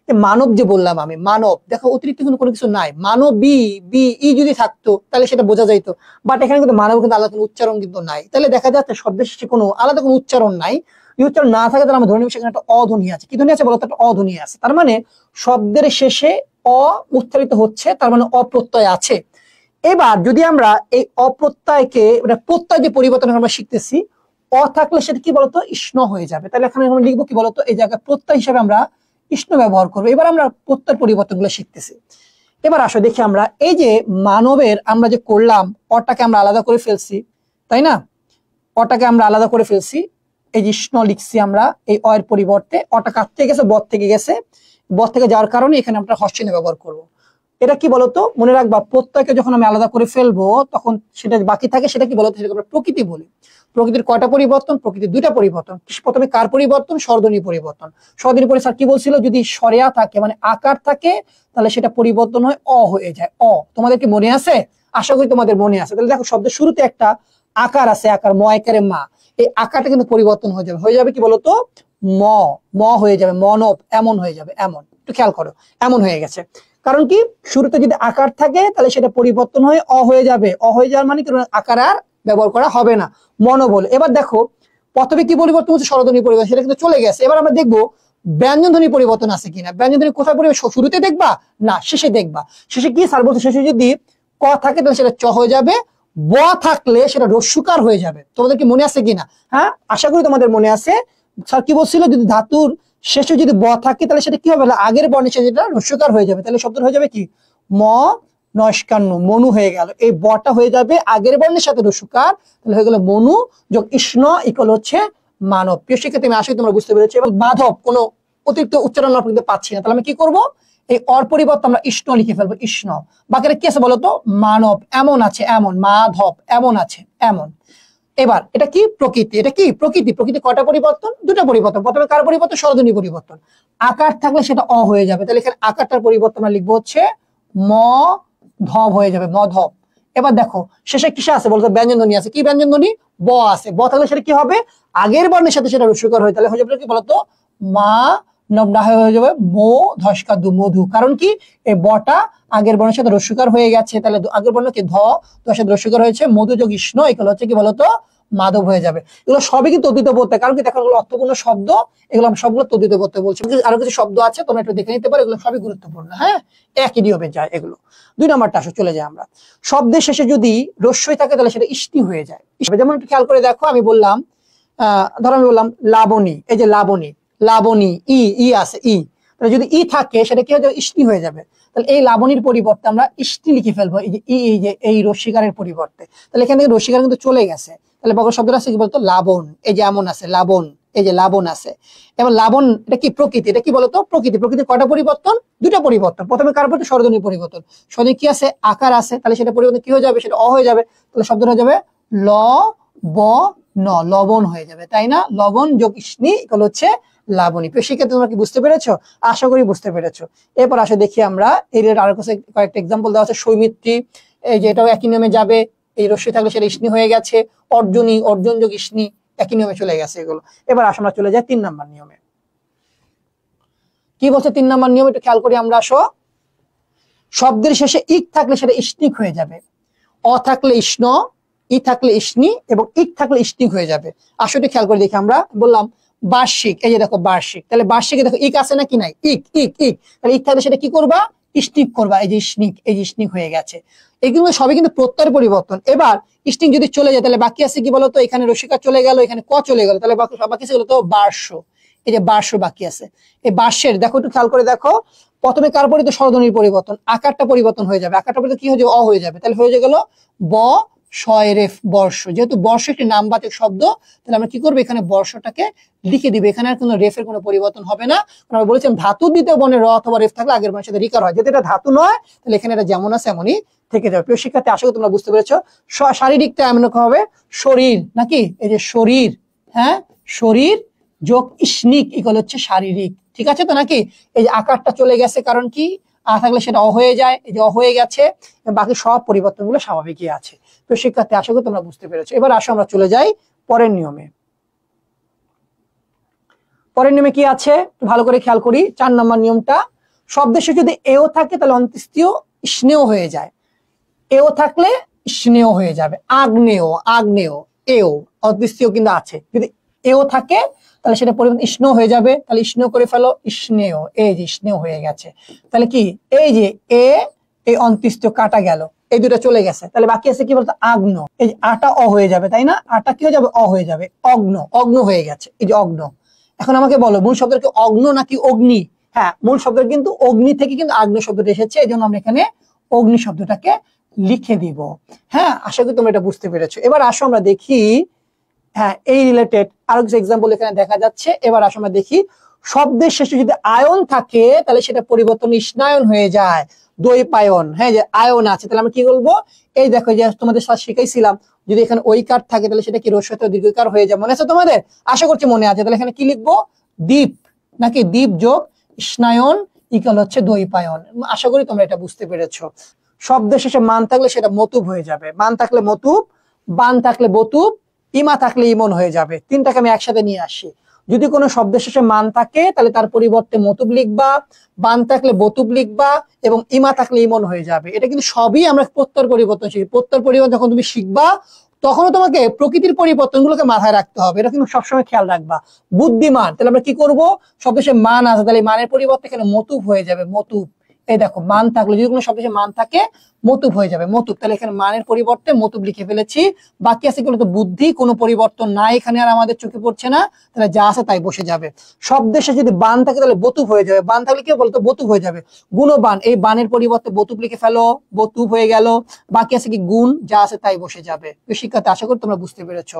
Speaker 1: মানব যে বললাম আমি, মানব, দেখো অতিরিক্ত কোনো কিছু নাই। মানবী, বি ই যদি থাকতো তাহলে সেটা বোঝা যাইতো, বাট এখানে কিন্তু মানব কিন্তু আলাদা কোনো উচ্চারণ কিন্তু নাই। তাহলে দেখা যাচ্ছে শব্দের শেষে কোনো আলাদা কোনো উচ্চারণ নাই। এই উচ্চারণ না থাকে তাহলে আমরা ধরে নিব সেখানে একটা অধ্বনি আছে। কি ধ্বনি আছে বলতো? একটা অধ্বনি আছে। তার মানে শব্দের শেষে অ উচ্চারিত হচ্ছে, তার মানে অপ্রত্যয় আছে। এবার যদি আমরা এই অপ্রত্যয়কে প্রত্যয় যে পরিবর্তন আমরা শিখতেছি, অ থাকলে সেটা কি বলতো, ইষ্ণ হয়ে যাবে। তাহলে এখানে আমরা লিখবো কি বলতো, এই জায়গায় প্রত্যয় হিসেবে আমরা ইষ্ণ ব্যবহার করবো। এবার আমরা প্রত্যয় পরিবর্তনগুলো শিখতেছি। এবার আসো দেখি আমরা এই যে মানবের আমরা যে করলাম, অটাকে আমরা আলাদা করে ফেলছি, তাই না? অটাকে আমরা আলাদা করে ফেলছি, এই যে ইষ্ণ লিখছি আমরা এই অয়ের পরিবর্তে। অটা কাটতে গেছে, বদ থেকে গেছে, বদ থেকে যাওয়ার কারণে এখানে আমরা হর্ষচিহ্ন ব্যবহার করব। এটা কি বলতো, মনে রাখবা প্রত্যয়কে যখন আমি আলাদা করে ফেলবো তখন সেটা বাকি থাকে, সেটা কি বলতো, সেটাকে আমরা প্রকৃতি বলি। প্রকৃতির কয়টা পরিবর্তন? প্রকৃতির 2টা পরিবর্তন। প্রথমে কার পরিবর্তন? স্বরধ্বনি পরিবর্তন। স্বরধ্বনি পরে স্যার কি বলছিল, যদি স্বরেয়া থাকে মানে আকার থাকে তাহলে সেটা পরিবর্তন হয় অ হয়ে যায়। অ তোমাদের কি মনে আছে? আশা করি তোমাদের মনে আছে। তাহলে দেখো শব্দের শুরুতে একটা আকার আছে, আকার, ম আকারে মা, এই আকারটা কিন্তু পরিবর্তন হয়ে যাবে। হয়ে যাবে কি বলতো, ম, ম হয়ে যাবে মনব, এমন হয়ে যাবে। এমন, একটু খেয়াল করো, এমন হয়ে গেছে। কারণ কি, শুরুতে যদি আকার থাকে তাহলে সেটা পরিবর্তন হয়ে অ হয়ে যাবে। অ হয়ে যাওয়ার মানে কি, আকার আর ব্যবহার করা হবে না, মন বলে। এবার দেখো প্রথমে কি পরিবর্তন হচ্ছে, স্বরধ্বনি পরিবর্তন, সেটা কিন্তু চলে গেছে। এবার আমরা দেখবো ব্যঞ্জন ধ্বনি পরিবর্তন আছে কিনা। ব্যঞ্জন ধ্বনি কোথায় পড়বে? শুরুতে দেখবা না, শেষে দেখবা। শেষে কি স্যার বলছে, শেষে যদি ক থাকে তাহলে সেটা চ হয়ে যাবে, ব থাকলে সেটা রস্যকার হয়ে যাবে। তোমাদের কি মনে আছে কিনা? হ্যাঁ, আশা করি তোমাদের মনে আছে। স্যার কি বলছিল, যদি ধাতুর শেষে যদি ব থাকে তাহলে সেটা কি হবে, আগের বর্ণে যেটা রস্যকার হয়ে যাবে। তাহলে শব্দটা হয়ে যাবে কি, ম নস্কান্ন, মনু হয়ে গেল। এই বটা হয়ে যাবে আগের বর্ণের সাথে রস্যকার, তাহলে হয়ে গেল মনু যোগ ইষ্ণ ইকুয়াল হচ্ছে মানব। প্রিয় শিক্ষার্থী, আমি আশা করি তোমরা বুঝতে পেরেছো। এবং মাধব, কোনো অতিরিক্ত উচ্চারণ আমরা কিন্তু পাচ্ছি না, তাহলে আমি কি করব, এই অর পরিবর্তে আমরা ইষ্ণ লিখে ফেলবো, ইষ্ণ। বাকিটা কি আছে বলতো, মানব, এমন আছে, এমন, মাধব, এমন আছে, এমন। এবার এটা কি, প্রকৃতি। এটা কি প্রকৃতি। প্রকৃতি কয়টা পরিবর্তন? 2টা পরিবর্তন। প্রথমে কার পরিবর্তন? স্বরধ্বনি পরিবর্তন। আকার থাকলে সেটা অ হয়ে যাবে, তাহলে এখানে আকারটার পরিবর্তন আমরা লিখবো হচ্ছে ম ধব হয়ে যাবে, মধব। এবার দেখো শেষে কিসে আছে বলতো, ব্যঞ্জন ধ্বনি আছে। কি ব্যঞ্জন ধ্বনি? ব আছে। ব থাকলে সেটা কি হবে, আগের বর্ণের সাথে সেটা রস্যকার হয়, তাহলে হয়ে যাবে কি বলতো, মা নবডা হয়ে যাবে মো ধস্কা দু, মধু। কারণ কি, এই বটা আগের বর্ণের সাথে রস্যকার হয়ে গেছে, তাহলে আগের বর্ণ কি ধ, তার সাথে রস্যকার হয়েছে, মধু যোগ ইষ্ণ এগুলো হচ্ছে কি বলতো, মাধব হয়ে যাবে। এগুলো সবই কিন্তু তদ্ধিত প্রত্যয়। কারণ কি, দেখো এগুলো অর্থপূর্ণ শব্দ, এগুলো আমরা সবগুলো তদ্ধিত প্রত্যয় বলছি। আরো কিছু শব্দ আছে, তোমরা একটু দেখে নিতে পারো, এগুলো সবই গুরুত্বপূর্ণ। হ্যাঁ, একই নিয়মে যায় এগুলো। 2 নম্বরটা আসো, চলে যায় আমরা। শব্দের শেষে যদি রস্যই থাকে তাহলে সেটা ইষ্টি হয়ে যায়। যেমন একটু খেয়াল করে দেখো, আমি বললাম ধরো আমি বললাম লাবণী, এই যে লাবণী, লাবণী, ই ই আছে, ই, তাহলে যদি ই থাকে সেটা কি হয়ে যাবে, ইষ্টি হয়ে যাবে। তাহলে এই লাবণীর পরিবর্তে আমরা ইষ্টি লিখে ফেলবো, এই যে এই যে এই রস্যিকারের পরিবর্তে। তাহলে এখান থেকে রস্যিকার কিন্তু চলে গেছে, তাহলে বগল শব্দটা আছে কি বলতো, লাবণ। এই যে এমন আছে লাবণ, এই যে লাবণ আছে। এবার লাবণ এটা কি, প্রকৃতি। এটা কি বলতো, প্রকৃতি। প্রকৃতির কয়টা পরিবর্তন, দুটা পরিবর্তন। প্রথমে কার পরিবর্তন, স্বরধ্বনির পরিবর্তন। স্বরধ্বনি কি আছে, আকার আছে, তাহলে সেটা পরিবর্তন কি হয়ে যাবে, সেটা অ হয়ে যাবে। তাহলে শব্দটা হয়ে যাবে ল ব ন, লবণ হয়ে যাবে, তাই না? লবণ যোগ ইষ্ণি ইকুয়াল হচ্ছে লাবণী। শিক্ষার্থী তোমরা কি বুঝতে পেরেছো? আশা করি বুঝতে পেরেছো। এরপর আসো দেখি আমরা এই আরো কয়েকটা এক্সাম্পল দেওয়া আছে। সৌমিত্রী, এই যে এটাও একই নিয়মে যাবে, এই রশ্মি থাকলে সেটা ইষ্ণি হয়ে গেছে। অর্জুনী, অর্জুন যোগ ইষ্ণি, একই নিয়মে চলে গেছে এগুলো। এবার আসো আমরা চলে যাই 3 নাম্বার নিয়মে। কি বলছে 3 নাম্বার নিয়ম, একটু খেয়াল করি আমরা। আসো, শব্দের শেষে ইক থাকলে সেটা ইষ্ণিক হয়ে যাবে। অ থাকলে ইষ্ণ, ই থাকলে ইষ্ণি এবং ইক থাকলে ইষ্ণিক হয়ে যাবে। আসলে খেয়াল করে দেখি আমরা। বললাম বার্ষিক, এই যে দেখো বার্ষিক, তাহলে বার্ষিকে দেখো ইক আছে নাকি নাই, ইক ইক ইক, তাহলে ইক থাকলে সেটা কি করবা, ইষ্ণিক করবা। এই যে ইষ্ণিক, এই যে ইষ্ণিক হয়ে গেছে। এগুলো সবই কিন্তু প্রত্যয়ের পরিবর্তন। এবার ইষ্ণিক যদি চলে যায় তাহলে বাকি আছে কি বলতো, এখানে রসিকা চলে গেল, এখানে ক চলে গেল, তাহলে বাকি আছে বলতো বার্ষ। এই যে বার্ষ বাকি আছে। এই বার্ষের দেখো, একটু খেয়াল করে দেখো, প্রথমে কার পরিবর্তন, স্বরধ্বনির পরিবর্তন, আকারটা পরিবর্তন হয়ে যাবে। আকারটা পরিবর্তন কি হয়ে যাবে, অ হয়ে যাবে। তাহলে হয়ে গেল ব রেফ, বর্ষ। যেহেতু বর্ষ একটি নামবাচক শব্দ, তাহলে আমরা কি করবো, এখানে বর্ষটাকে লিখে দিবে। এখানে আর কোনো রেফের কোনো পরিবর্তন হবে না। আমরা বলেছিলাম ধাতু দ্বিতীয় বর্ণে র অথবা রেফ থাকলে আগের বর্ণের সাথে রিকার হয়। যেহেতু এটা ধাতু নয়, তাহলে এখানে এটা যেমন আছে এমনই থেকে যাবে। প্রিয় শিক্ষার্থী, আশা করি তোমরা বুঝতে পেরেছো। শারীরিকটা এমন হবে শরীর, নাকি এই যে শরীর, হ্যাঁ, শরীর যোগ ইষ্ণিক ইকুয়াল হচ্ছে শারীরিক। ঠিক আছে তো নাকি? এই যে আকারটা চলে গেছে, কারণ কি, আ থাকলে সেটা অ হয়ে যায়, এই যে অ হয়ে গেছে। বাকি সব পরিবর্তনগুলো স্বাভাবিকই আছে। তো শিক্ষার্থী, আশা করি তোমরা বুঝতে পেরেছো। এবার আসো আমরা চলে যাই পরের নিয়মে। পরের নিয়মে কি আছে ভালো করে খেয়াল করি। 4 নম্বর নিয়মটা, শব্দের শেষে যদি এও থাকে তাহলে অন্ত্যেষ্টিয় স্নেহ হয়ে যায়। এও থাকলে স্নেহ হয়ে যাবে। আগ্নেয়, আগ্নেয়, এও অন্ত্যেষ্টিয় কিন্তু আছে। যদি এও থাকে তাহলে সেটা পরিবর্তন স্নেহ হয়ে যাবে। তাহলে স্নেহ করে ফেলো, স্নেহ, এই যে স্নেহ হয়ে গেছে। তাহলে কি, এই যে এ, এই অন্ত্যেষ্টিয় কাটা গেল, এই দুটো চলে গেছে। তাহলে বাকি আছে কি বলতো, আগ্ন। এই যে আটা অ হয়ে যাবে, তাই না? আটা কি হয়ে যাবে, অ হয়ে যাবে। অগ্ন, অগ্ন হয়ে গেছে, এই যে অগ্ন। এখন আমাকে বলো, মূল শব্দটা কি অগ্ন নাকি অগ্নি? হ্যাঁ, মূল শব্দ কিন্তু অগ্নি থেকে কিন্তু আগ্ন শব্দটা এসেছে, এই জন্য আমরা এখানে অগ্নি শব্দটাকে লিখে দিব। হ্যাঁ, আশা করি তোমরা এটা বুঝতে পেরেছো। এবার আসো আমরা দেখি, হ্যাঁ, এই রিলেটেড আরো কিছু এক্সাম্পল এখানে দেখা যাচ্ছে। এবার আসো আমরা দেখি, শব্দের শেষে যদি আয়ন থাকে তাহলে সেটা পরিবর্তন স্নায়ন হয়ে যায়। দ্বৈপায়ন, হ্যাঁ, যে আয়ন আছে, তাহলে আমরা কি বলবো, এই দেখো যে তোমাদের সাথে শিখাইছিলাম, যদি এখানে ঐকার থাকে তাহলে সেটা কি রস্বইকার দীর্ঘইকার হয়ে যায়। মনে আছে তোমাদের? আশা করছি মনে আছে। তাহলে এখানে কি লিখবো, দ্বীপ, নাকি দ্বীপ যোগ স্নায়ন ইকুয়াল হচ্ছে দ্বৈপায়ন। আশা করি তোমরা এটা বুঝতে পেরেছো। শব্দের শেষে মান থাকলে সেটা মতুব হয়ে যাবে। মান থাকলে মতুব, বান থাকলে বতুব, ইমা থাকলে ইমন হয়ে যাবে। তিনটাকে আমি একসাথে নিয়ে আসি। যদি কোনো শব্দের শেষে মান থাকে তাহলে তার পরিবর্তে মতুব লিখবা, বান থাকলে বতুব লিখবা এবং ইমা থাকলে ইমন হয়ে যাবে। এটা কিন্তু সবই আমরা প্রত্যয়ের পরিবর্তন শিখি। প্রত্যয়ের পরিবর্তন যখন তুমি শিখবা তখনও তোমাকে প্রকৃতির পরিবর্তনগুলোকে মাথায় রাখতে হবে। এটা কিন্তু সবসময় খেয়াল রাখবা। বুদ্ধিমান, তাহলে আমরা কি করব, শব্দের শেষে মান আছে, তাহলে মানের পরিবর্তে এখানে মতুব হয়ে যাবে, মতুব। এই দেখো, মান থাকলে, যদি কোনো শব্দের শেষে মান থাকে মতুব হয়ে যাবে, মতুব। তাহলে এখানে মানের পরিবর্তে মতুব লিখে ফেলেছি। বাকি আছে কি বলতো, বুদ্ধি, কোনো পরিবর্তন নাই এখানে আর আমাদের চোখে পড়ছে না, তাহলে যা আছে তাই বসে যাবে। শব্দের শেষে যদি বান থাকে তাহলে বতুব হয়ে যাবে। বান থাকলে কি বলতো, বতুব হয়ে যাবে। গুণবান, এই বানের পরিবর্তে বতুব লিখে ফেলো, বতুব হয়ে গেল। বাকি আছে কি গুণ, যা আছে তাই বসে যাবে। তো শিক্ষার্থী, আশা করি তোমরা বুঝতে পেরেছো।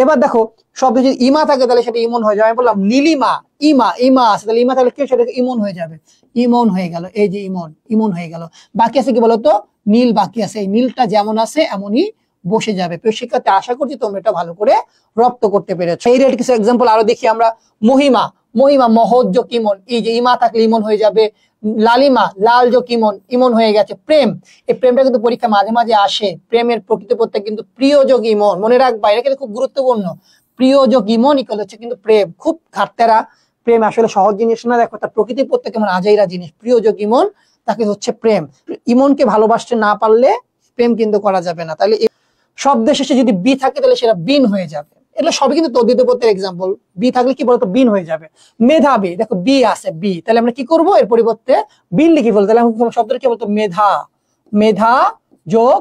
Speaker 1: এবার দেখো, শব্দে যদি ইমা থাকে তাহলে সেটা ইমন হয়ে যাবে। আমি বললাম নীলিমা, ইমা, ইমা আছে, তাহলে ইমা থাকলে কি সেটা ইমন হয়ে যাবে, ইমন হয়ে গেল। এই যে ইমন, ইমন হয়ে গেল। বাকি আছে কি বলতো, নীল বাকি আছে। এই নীলটা যেমন আছে এমনই বসে যাবে। প্রিয় শিক্ষার্থী, আশা করছি তোমরা এটা ভালো করে রপ্ত করতে পেরেছো। এই রেট কিছু এক্সাম্পল আরো দেখি আমরা। মহিমা, মহিমা, মহৎ যোগ ইমন, এই যে ইমা থাকলে ইমন হয়ে যাবে। লালিমা, লাল যোগ ইমন, ইমন হয়ে গেছে। প্রেম, এই প্রেমটা কিন্তু পরীক্ষা মাঝে মাঝে আসে। প্রেমের প্রকৃত প্রত্যয় কিন্তু প্রিয় যোগ ইমন, মনে রাখবা, এটা কিন্তু খুব গুরুত্বপূর্ণ। প্রিয় যোগ ইমন ইকুয়াল হচ্ছে কিন্তু প্রেম। খুব ঘাটতেরা, প্রেম আসলে সহজ জিনিস না। দেখো, তার প্রকৃতির প্রত্যয় কেমন আজাইরা জিনিস। প্রিয় যোগ ইমন, তাকে হচ্ছে প্রেম। ইমনকে ভালোবাসতে না পারলে প্রেম কিন্তু করা যাবে না। তাহলে শব্দের শেষে যদি বি থাকে তাহলে সেটা বিন হয়ে যাবে। এটা সবই কিন্তু তদ্ধিত প্রত্যয়ের এক্সাম্পল। বি থাকলে কি বলতো, বিন হয়ে যাবে। মেধাবী, দেখো বি আছে, বি, তাহলে আমরা কি করব, এর পরিবর্তে বিন লিখে বলতে, তাহলে আমরা শব্দটা কি বলতো, মেধা, মেধা যোগ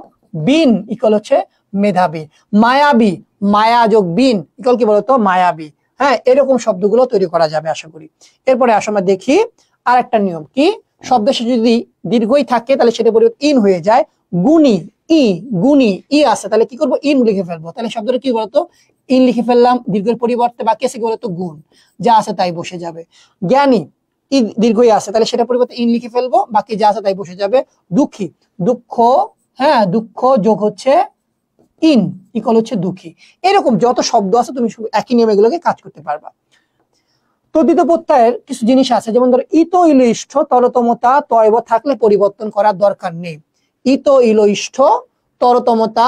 Speaker 1: বিন ইকুয়াল হচ্ছে মেধাবী। মায়াবী, মায়া যোগ বিন ইকুয়াল কি বলতো, মায়াবী। হ্যাঁ, এরকম শব্দগুলো তৈরি করা যাবে আশা করি। এরপরে আসো আমরা দেখি আর একটা নিয়ম কি, শব্দ শেষে যদি দীর্ঘই থাকে তাহলে সেটা পরিবর্তে ইন হয়ে যায়। গুণী, গুণী ই আছে, তাহলে কি করবো, ইন লিখে ফেলবো। তাহলে শব্দটা কি বলতো, ইন লিখে ফেললাম, দীর্ঘের পরিবর্তে বাকি আছে কি বলতো, গুণ, যা আছে তাই বসে যাবে। জ্ঞানী, ই দীর্ঘই আছে, তাহলে সেটা পরিবর্তে ইন লিখে ফেলবো, বাকি যা আছে তাই বসে যাবে। দুঃখী, দুঃখ, হ্যাঁ দুঃখ যোগ হচ্ছে ইন ইকুয়াল হচ্ছে দুঃখী। এরকম যত শব্দ আছে তুমি একই নিয়মে এগুলোকে কাজ করতে পারবা। তদ্ধিত প্রত্যয়ের কিছু জিনিস আছে, যেমন ধরো ইত ইল ইষ্ঠ তরতমতা তয়ব থাকলে পরিবর্তন করার দরকার নেই। ইত ইল ইষ্ঠ তরতমতা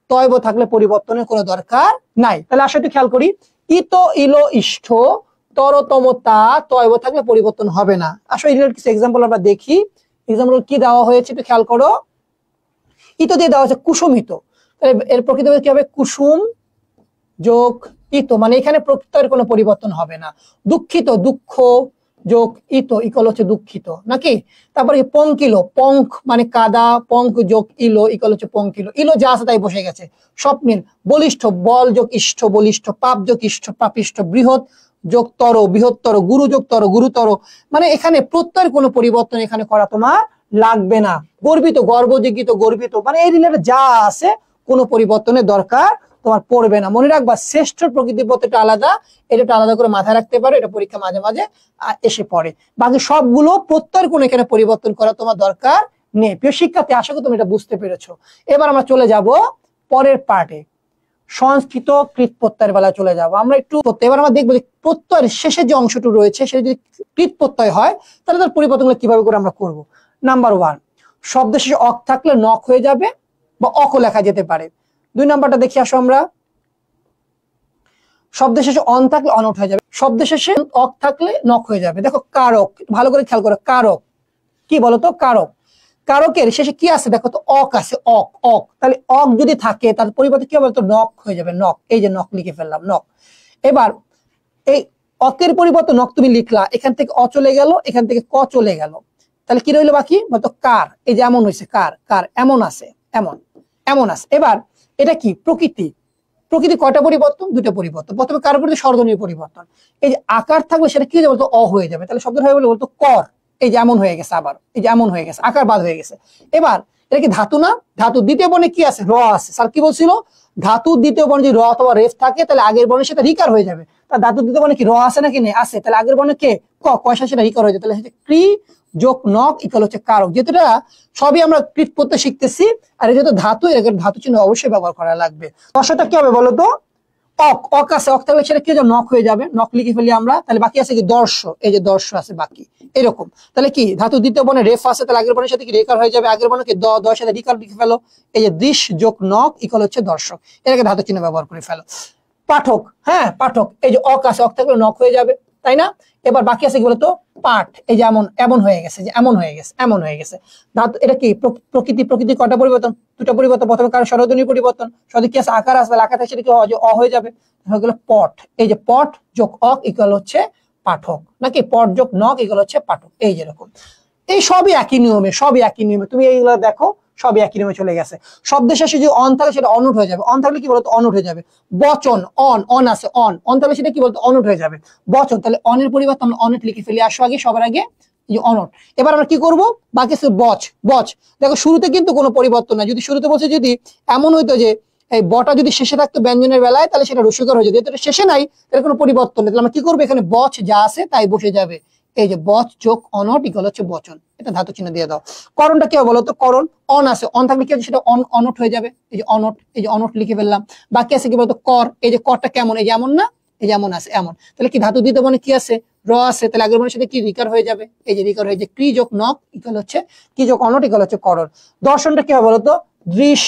Speaker 1: তয়ব থাকলে পরিবর্তনের কোনো দরকার নাই। তাহলে আসলে একটু খেয়াল করি, ইত ইল ইষ্ঠ তরতমতা তয়ব থাকলে পরিবর্তন হবে না। আসলে এর কিছু এক্সাম্পল আমরা দেখি। এক্সাম্পল কি দেওয়া হয়েছে একটু খেয়াল করো। ইত দিয়ে দেওয়া হচ্ছে কুসুমিত, তাহলে এর প্রকৃত কি হবে, কুসুম যোগ ইত, মানে এখানে প্রত্যয়ের কোনো পরিবর্তন হবে না। দুঃখিত, দুঃখ যোগ ইত ইকুয়াল হচ্ছে দুঃখিত, নাকি? তারপরে পঙ্কিল, পঙ্ক মানে কাদা, পঙ্ক যোগ ইলো ইকুয়াল হচ্ছে পঙ্কিল, ইলো যা আছে তাই বসে গেছে, স্বপ্নিল। বলিষ্ঠ, বল যোগ ইষ্ঠ বলিষ্ঠ, পাপ যোগ ইষ্ঠ পাপিষ্ঠ, বৃহৎ যোগ তর বৃহত্তর, গুরু যোগ তর গুরুতর, মানে এখানে প্রত্যয়ের কোনো পরিবর্তন এখানে করা তোমার লাগবে না। গর্বিত, গর্বযোগিত গর্বিত, মানে এই রিলেটেড যা আছে কোনো পরিবর্তনের দরকার তোমার পড়বে না। মনে রাখবা শ্রেষ্ঠ প্রকৃতির পত্রটা আলাদা, এটা আলাদা করে মাথায় রাখতে পারো, এটা পরীক্ষা মাঝে মাঝে এসে পড়ে। বাকি সবগুলো প্রত্যয়ের কোনো এখানে পরিবর্তন করা তোমার দরকার নেই। প্রিয় শিক্ষার্থী, আশা করি তুমি এটা বুঝতে পেরেছো। এবার আমরা চলে যাব পরের পার্টে, সংস্কৃত কৃত প্রত্যয়ের বেলা চলে যাব আমরা একটু। এবার আমরা দেখবো যে প্রত্যয়ের শেষে যে অংশটুকু রয়েছে সেটা যদি কৃত প্রত্যয় হয় তাহলে তার পরিবর্তনগুলো কিভাবে করে আমরা করব। নাম্বার 1, শব্দ শেষে অক থাকলে নক হয়ে যাবে বা অক লেখা যেতে পারে। 2 নাম্বারটা দেখি আসো আমরা, শব্দ শেষে অন থাকলে অনট হয়ে যাবে, শব্দ শেষে অক থাকলে নক হয়ে যাবে। দেখো কারক, ভালো করে খেয়াল করো, কারক কি বলতো, কারক, কারকের শেষে কি আছে দেখো তো, অক আছে, অক, অক, তাহলে অক যদি থাকে তার পরিবর্তে কি বলতো, নক হয়ে যাবে, নক, এই যে নক লিখে ফেললাম, নক। এবার এই অকের পরিবর্তে নক তুমি লিখলা, এখান থেকে অ চলে গেল, এখান থেকে ক চলে গেল, তাহলে কি রইলো বাকি বলতো, কার, এই যে এমন হয়েছে, কার, কার, এমন আছে, এমন, এমন আছে। এবার এটা কি, প্রকৃতি, প্রকৃতি কয়টা পরিবর্তন, 2টা পরিবর্তন। প্রথমে কার পরিবর্তে, স্বরধ্বনির পরিবর্তন। এই যে আকার থাকবে সেটা কি হয়ে যাবে, বলতো অ হয়ে যাবে, তাহলে শব্দ হয়ে বলতো কর, এই যে এমন হয়ে গেছে, আবার এই যে এমন হয়ে গেছে, আকার বাদ হয়ে গেছে। এবার এটা কি ধাতু না, ধাতু, দ্বিতীয় বর্ণে কি আছে, র আছে। স্যার কি বলছিল, ধাতুর দ্বিতীয় বর্ণে যদি র অথবা রেফ থাকে তাহলে আগের বর্ণে সেটা রিকার হয়ে যাবে। তার ধাতুর দ্বিতীয় বর্ণে কি র আছে নাকি নেই, আছে, তাহলে আগের বর্ণে কে, ক, কয়সা সেটা রিকার হয়ে যাবে, তাহলে ক্রি যোগ নক ইকুয়াল হচ্ছে কারক। যেহেতু সবই আমরা কৃত প্রত্যয় শিখতেছি, আর যেহেতু ধাতু, এর ধাতু চিহ্ন অবশ্যই ব্যবহার করা লাগবে। দশটা কি হবে বলতো, অক, অক আছে, অক থাকলে সেটা কি হয়ে যাবে, নক হয়ে যাবে, নক লিখে ফেলি আমরা। তাহলে বাকি আছে কি, দর্শ, এই যে দর্শ আছে বাকি, এরকম। তাহলে কি ধাতু দ্বিতীয় বর্ণে রেফ আছে, তাহলে আগের বর্ণের সাথে কি রেকার হয়ে যাবে, আগের বর্ণে কি দর সাথে রিকার লিখে ফেলো, এই যে দৃশ যোগ নক ইকুয়াল হচ্ছে দর্শক, এটাকে ধাতু চিহ্ন ব্যবহার করে ফেলো। পাঠক, হ্যাঁ পাঠক, এই যে অক আছে, অক থাকলে নক হয়ে যাবে, তাই না? এবার বাকি আছে কি বলতো, পাঠ, এই যে এমন, এমন হয়ে গেছে, যে এমন হয়ে গেছে, এমন হয়ে গেছে। ধাতু এটা কি, প্রকৃতি, প্রকৃতি কয়টা পরিবর্তন, 2টা পরিবর্তন। প্রথমে কারণ স্বরধ্বনির পরিবর্তন, সদি কি আছে, আকার আছে, আকার থাকে সেটা কি অ হয়ে যাবে, হয়ে গেল পট, এই যে পট যোগ অক ইকুয়াল হচ্ছে পাঠক, নাকি পট যোগ নক ইকুয়াল হচ্ছে পাঠক, এই যেরকম। এই সবই একই নিয়মে, সবই একই নিয়মে, তুমি এইগুলো দেখো সবই একই নিয়মে চলে গেছে। শব্দের শেষে যদি অন থাকে সেটা অনুট হয়ে যাবে, অন থাকলে কি বলতো, অনুট হয়ে যাবে। বচন, অন, অন আছে, অন, অন থাকলে সেটা কি বলতো, অনুট হয়ে যাবে। বচন, তাহলে অনের পরিবর্তে আমরা অনেট লিখে ফেলি, আসো আগে, সবার আগে অনট। এবার আমরা কি করব, বাকি আছে বচ, বচ, দেখো শুরুতে কিন্তু কোনো পরিবর্তন নাই। যদি শুরুতে বলছে, যদি এমন হইতো যে এই বটা যদি শেষে থাকতো ব্যঞ্জনের বেলায় তাহলে সেটা রসিকর হয়ে যেত, এটা শেষে নাই, তাহলে কোনো পরিবর্তন নেই। তাহলে আমরা কি করবো, এখানে বচ যা আছে তাই বসে যাবে, এই যে বচ যোগ অনট ইকুয়াল হচ্ছে বচন, এটা ধাতু চিহ্ন দিয়ে দাও। করণটা কি হবে বলতো, করণ, অন আছে, অন থাকলে কি আছে, সেটা অনট হয়ে যাবে, এই যে অনট, এই যে অনট লিখে ফেললাম। বাকি আছে কি বলতো, কর, এই যে করটা কেমন, এই যে এমন না, এই যে এমন আছে, এমন, তাহলে কি ধাতু দিতে মানে কি আছে, র আছে, তাহলে আগের মনের সাথে কি রিকার হয়ে যাবে, এই যে রিকার হয়ে যায়, ক্রি যোগ নক ইকুয়াল হচ্ছে, কি যোগ অনট ইকুয়াল হচ্ছে করণ। দর্শনটা কি হবে বলতো, দৃশ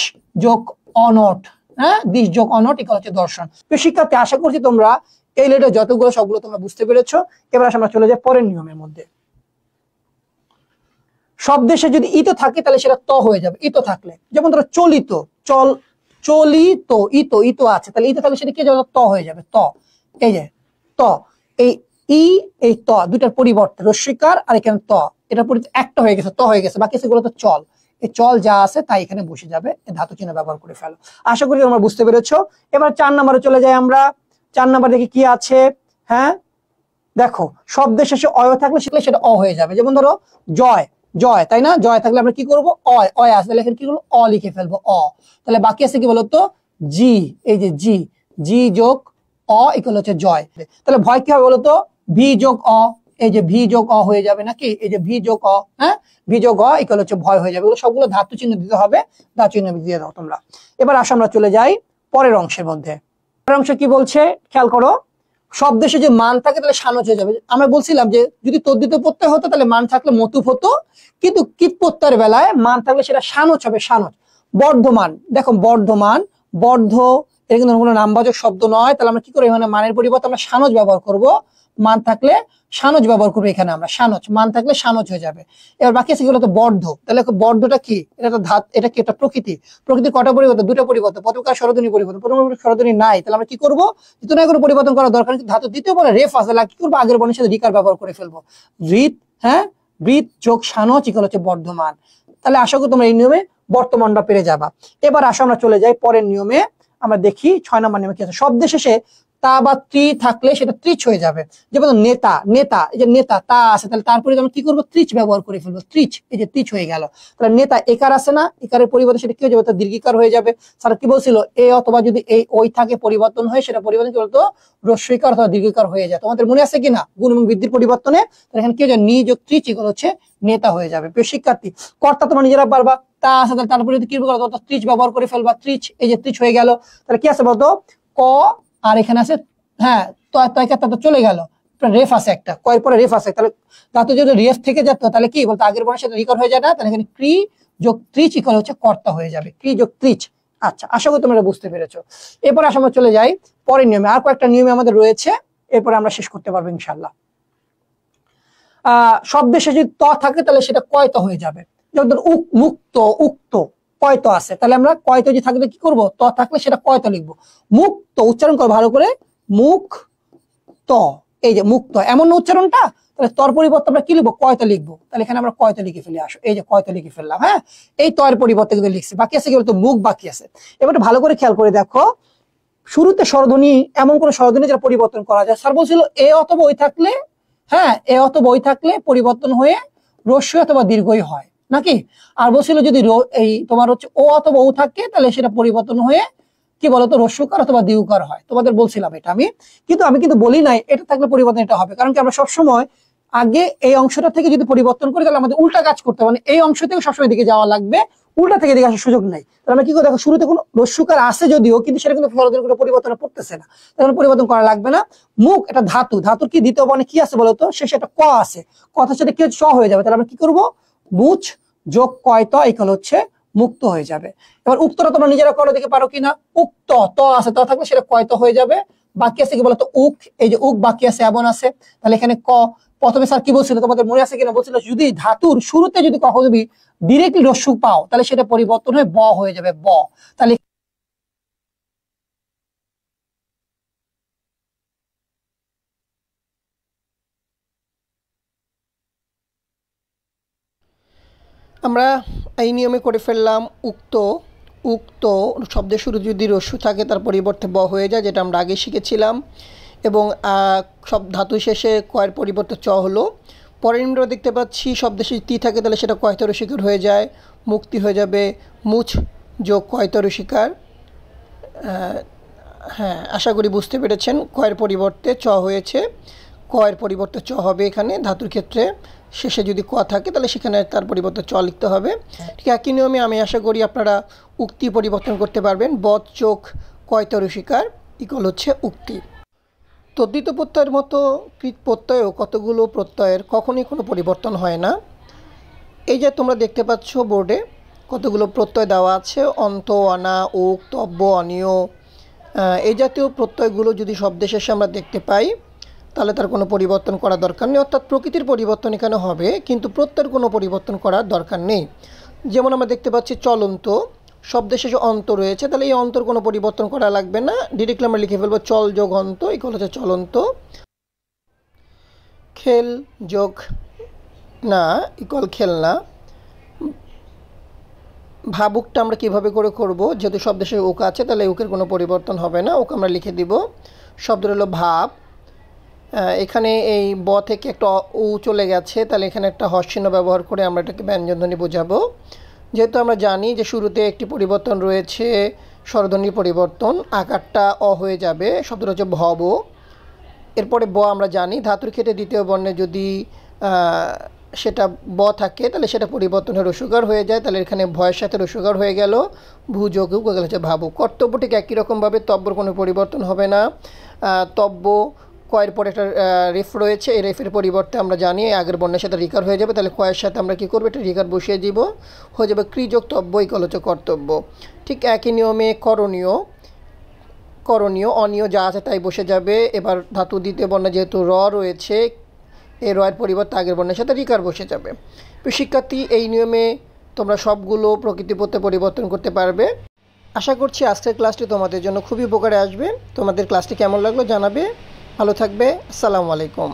Speaker 1: যোগ অনট, হ্যাঁ, দৃশ যোগ অনট ইকুয়াল হচ্ছে দর্শন। তো শিক্ষার্থী, আশা করছি তোমরা এই লেটার যতগুলো সবগুলো তোমরা বুঝতে পেরেছো। এবার আমরা চলে যাই পরের নিয়মের মধ্যে। শব্দের শেষে যদি ইতো থাকে তাহলে সেটা ত হয়ে যাবে, ইতো থাকলে, যেমন ধরো চলিত, চল, চলিত, ইতো, ইতো আছে, তাহলে ইতো থাকলে সেটা কি যাবে, ত হয়ে যাবে, ত, এই যে ত, এই ই, এই ত, দুটার পরিবর্তে রস্বীকার আর এখানে ত, এটার পরিবর্তে একটা হয়ে গেছে, ত হয়ে গেছে, বাকি সেগুলো তো চল, এই চল যা আছে তাই এখানে বসে যাবে, ধাতু চিহ্ন ব্যবহার করে ফেলো। আশা করি তোমরা বুঝতে পেরেছো। এবার 4 নম্বরে চলে যাই আমরা। 4 নম্বর দেখি কি আছে, হ্যাঁ, দেখো শব্দের শেষে অয় থাকলে সেটা অ হয়ে যাবে। যেমন ধরো জয়, জয়, তাই না? জয় থাকলে আমরা কি করবো? অয়, অয় আসবে, তাহলে এখানে কি করবো? অ লিখে ফেলবো, অ। তাহলে বাকি আছে কি বলতো? জি, এই যে জি, জি যোগ অ ইকুয়াল হচ্ছে জয়। তাহলে ভয় কি হবে বলতো? ভি যোগ অ, এই যে ভি যোগ অ হয়ে যাবে নাকি? এই যে ভি যোগ অ, হ্যাঁ, ভি যোগ অ ইকুয়াল হচ্ছে ভয় হয়ে যাবে। এগুলো সবগুলো ধাতু চিহ্ন দিতে হবে, ধাতু চিহ্ন দিয়ে দাও তোমরা। এবার আসো আমরা চলে যাই পরের অংশের মধ্যে। পরের অংশে কি বলছে খেয়াল করো। শব্দের যে মান থাকে তাহলে সানজ হয়ে যাবে। আমরা বলছিলাম যে যদি তদ্ধিত প্রত্যয় হতো তাহলে মান থাকলে মতুফ হতো, কিন্তু কিত প্রত্যয়ের বেলায় মান থাকলে সেটা সানজ হবে, সানজ। বর্ধমান, দেখো বর্ধমান, বর্ধ, এটা কিন্তু কোনো নামবাচক শব্দ নয়, তাহলে আমরা কি করি? এখানে মানের পরিবর্তে আমরা সানজ ব্যবহার করব। মান থাকলে সানজ ব্যবহার করবো, এখানে আমরা সানজ, মান থাকলে সানজ হয়ে যাবে। এবার বাকি আছে কি বলতো? বর্ধ। তাহলে বর্ধটা কি? এটা তো ধাত, এটা কি? এটা প্রকৃতি। প্রকৃতির কটা পরিবর্তন? দুটো পরিবর্তন, প্রথমকার স্বরধ্বনি পরিবর্তন। প্রথম স্বরধ্বনি নাই, তাহলে আমরা কি করব? দ্বিতীয় কোনো পরিবর্তন করার দরকার নেই। ধাতু দ্বিতীয় বলে রেফ আছে, কি করবো? আগের বর্ণের সাথে রিকার ব্যবহার করে ফেলবো। ঋত, হ্যাঁ, বৃত যোগ সানজ ইকুয়াল হচ্ছে বর্ধমান। তাহলে আশা করি তোমরা এই নিয়মে বর্তমানটা পেরে যাবা। এবার আসো আমরা চলে যাই পরের নিয়মে। আমরা দেখি 6 নম্বর নিয়মে কি আছে। শব্দের শেষে তা বা ত্রি থাকলে সেটা ত্রিচ হয়ে যাবে। যেমন নেতা, নেতা, এই যে নেতা, তা আছে, তাহলে তারপরে আমরা কি করবো? ত্রিচ ব্যবহার করে ফেলবো, ত্রিচ, এই যে ত্রিচ হয়ে গেল। তাহলে নেতা একার আছে না, একারের পরিবর্তে সেটা কি হয়ে যাবে? দীর্ঘিকার হয়ে যাবে। স্যার কি বলছিল? এ অথবা যদি এই ওই থাকে পরিবর্তন হয়ে সেটা পরিবর্তন কি বলতো? রস্বইকার অথবা দীর্ঘিকার হয়ে যায়। তোমাদের মনে আছে কিনা গুণ এবং বৃদ্ধির পরিবর্তনে? তাহলে এখানে কি হয়ে যায়? নি যোগ ত্রিচ ইকুয়াল হচ্ছে নেতা হয়ে যাবে। প্রিয় শিক্ষার্থী, কর্তা তোমরা নিজেরা পারবা, তা আছে, তাহলে তারপরে কি করবো? ত্রিচ ব্যবহার করে ফেলবা, ত্রিচ, এই যে ত্রিচ হয়ে গেল। তাহলে কি আছে বলতো? ক, আর এখানে আছে, হ্যাঁ, তো চলে গেল, রেফ আছে একটা, কয়ের পরে রেফ আছে, তাহলে ধাতু যদি রেফ থেকে যেত তাহলে কি বলতো? আগের বর্ণের সাথে রিকর হয়ে যায় না, তাহলে এখানে ক্রি যোগ ত্রিচ ইকুয়াল হচ্ছে কর্তা হয়ে যাবে, ক্রি যোগ ত্রিচ। আচ্ছা, আশা করি তোমরা বুঝতে পেরেছো। এরপর আসলে আমরা চলে যাই পরের নিয়মে। আর কয়েকটা নিয়মে আমাদের রয়েছে, এরপরে আমরা শেষ করতে পারবো ইনশাল্লাহ। শব্দের শেষে যদি ত থাকে তাহলে সেটা কয়ত হয়ে যাবে। যেমন মুক্ত, উক্ত, কয়ত আছে, তাহলে আমরা কয়ত যদি থাকলে কি করব? ত থাকলে সেটা কয়ত লিখবো। মুক্ত, উচ্চারণ করো ভালো করে, মুখ ত, এই যে মুক্ত, এমন উচ্চারণটা, তাহলে তর পরিবর্তে আমরা কি লিখবো? কয়ত লিখবো। তাহলে এখানে আমরা কয়ত লিখে ফেলে আসো, এই যে কয়ত লিখে ফেললাম, হ্যাঁ, এই তয়ের পরিবর্তে কিন্তু লিখছি। বাকি আছে কি বলতো? মুখ বাকি আছে। এবার ভালো করে খেয়াল করে দেখো, শুরুতে স্বরধ্বনি, এমন কোন স্বরধ্বনি যেটা পরিবর্তন করা যায়। স্যার বলছিল এ অথবা ওই থাকলে, হ্যাঁ, এ অথবা ওই থাকলে পরিবর্তন হয়ে রস্য অথবা দীর্ঘই হয় নাকি? আর বলছিল যদি এই তোমার হচ্ছে ও অথবা ও থাকে তাহলে সেটা পরিবর্তন হয়ে কি বলতো? রস্যকার অথবা দীর্ঘকার হয়। তোমাদের বলছিলাম এটা আমি, কিন্তু আমি কিন্তু বলি নাই এটা থাকলে পরিবর্তন এটা হবে। কারণ কি আমরা সবসময় আগে এই অংশটা থেকে যদি পরিবর্তন করি তাহলে আমাদের উল্টা কাজ করতে হবে, এই অংশ থেকে সবসময় দিকে যাওয়া লাগবে, উল্টা থেকে দিকে আসার সুযোগ নাই। তাহলে আমরা কি করে দেখো, শুরুতে কোনো রস্যকার আছে যদিও, কিন্তু সেটা কিন্তু কোনো পরিবর্তন করতেছে না, তখন পরিবর্তন করা লাগবে না। মুখ এটা ধাতু, ধাতুর কি দ্বিতীয় বর্ণে কি আছে বলতো? শেষে একটা ক আছে, কথার সাথে কি চ হয়ে যাবে। তাহলে আমরা কি করবো? মুচ যোগ কয়ত ইকুয়াল হচ্ছে মুক্ত হয়ে যাবে। এবার উক্তটা তোমরা নিজেরা করো, দেখে পারো কিনা। উক্ত, ত আছে, ত থাকলে সেটা কয়ত হয়ে যাবে। বাকি আছে কি বলতো? উক, এই যে উক বাকি আছে, এমন আছে, তাহলে এখানে ক। প্রথমে স্যার কি বলছিল তোমাদের মনে আছে কিনা? বলছিল যদি ধাতুর শুরুতে যদি কখনো যদি ডিরেক্টলি রস্যু পাও তাহলে সেটা পরিবর্তন হয়ে ব হয়ে যাবে, ব। তাহলে
Speaker 2: আমরা এই নিয়মে করে ফেললাম উক্ত, উক্ত শব্দের শুরু যদি রস্যু থাকে তার পরিবর্তে ব হয়ে যায়, যেটা আমরা আগে শিখেছিলাম। এবং সব ধাতু শেষে কয়ের পরিবর্তে চ হলো। পরের আমরা দেখতে পাচ্ছি শব্দের শেষে তি থাকে তাহলে সেটা কয়তর শিকার হয়ে যায়, মুক্তি হয়ে যাবে মুছ যোগ কয়তর শিকার। হ্যাঁ, আশা করি বুঝতে পেরেছেন। কয়ের পরিবর্তে চ হয়েছে, কয়ের পরিবর্তে চ হবে এখানে ধাতুর ক্ষেত্রে। শেষে যদি ক থাকে তাহলে সেখানে তার পরিবর্তে চ লিখতে হবে। ঠিক একই নিয়মে আমি আশা করি আপনারা উক্তি পরিবর্তন করতে পারবেন। বদ চোখ কয়তর শিকার ইকুয়াল হচ্ছে উক্তি। তদ্ধিত প্রত্যয়ের মতো কৃত প্রত্যয়েও কতগুলো প্রত্যয়ের কখনোই কোনো পরিবর্তন হয় না। এই যে তোমরা দেখতে পাচ্ছ বোর্ডে কতগুলো প্রত্যয় দেওয়া আছে, অন্ত, অনা, উক, তব্য, অনিয়, এই জাতীয় প্রত্যয়গুলো যদি শব্দের শেষে আমরা দেখতে পাই তাহলে তার কোনো পরিবর্তন করা দরকার নেই। অর্থাৎ প্রকৃতির পরিবর্তন এখানে হবে, কিন্তু প্রত্যয়ের কোনো পরিবর্তন করার দরকার নেই। যেমন আমরা দেখতে পাচ্ছি চলন্ত, শব্দের শেষে অন্ত রয়েছে, তাহলে এই অন্তর কোনো পরিবর্তন করা লাগবে না, ডিরেক্টলি আমরা লিখে ফেলবো চল যোগ অন্ত ইকুয়াল হচ্ছে চলন্ত। খেল যোগ না ইকুয়াল খেলনা। ভাবুকটা আমরা কিভাবে করে করব? যেহেতু শব্দের শেষে উক আছে তাহলে উকের কোনো পরিবর্তন হবে না, উক আমরা লিখে দিব। শব্দ হলো ভাব, এখানে এই ব থেকে একটা উ চলে গেছে, তাহলে এখানে একটা হর্ষচিহ্ন ব্যবহার করে আমরা এটাকে ব্যঞ্জনধ্বনি বোঝাবো। যেহেতু আমরা জানি যে শুরুতে একটি পরিবর্তন রয়েছে, স্বরধ্বনির পরিবর্তন, আকারটা অ হয়ে যাবে, শব্দটা হচ্ছে ভব। এরপরে ব আমরা জানি ধাতুর ক্ষেত্রে দ্বিতীয় বর্ণে যদি সেটা ব থাকে তাহলে সেটা পরিবর্তন হয়ে রসুগার হয়ে যায়, তাহলে এখানে ভয়ের সাথে রসুগার হয়ে গেল, ভুযোগ হয়ে গেল হচ্ছে ভাবু। কর্তব্য ঠিক একই রকমভাবে তব্বর কোনো পরিবর্তন হবে না। তব্য কয়ের পরে একটা রেফ রয়েছে, এই রেফের পরিবর্তে আমরা জানি আগের বর্ণের সাথে রিকার হয়ে যাবে, তাহলে কয়ের সাথে আমরা কী করবো, এটা রিকার বসিয়ে দিব, হয়ে যাবে ক্রিযোগ তব্য ইকুয়াল হচ্ছে কর্তব্য। ঠিক একই নিয়মে করণীয় অনীয় যা আছে তাই বসে যাবে। এবার ধাতু দ্বিতীয় বর্ণে যেহেতু র রয়েছে, এই রয়ের পরিবর্তে আগের বর্ণের সাথে রিকার বসে যাবে। তো শিক্ষার্থী, এই নিয়মে তোমরা সবগুলো প্রকৃতিপদে পরিবর্তন করতে পারবে। আশা করছি আজকের ক্লাসটি তোমাদের জন্য খুবই উপকারে আসবে। তোমাদের ক্লাসটি কেমন লাগলো জানাবে। ভালো থাকবে। আসসালামু আলাইকুম।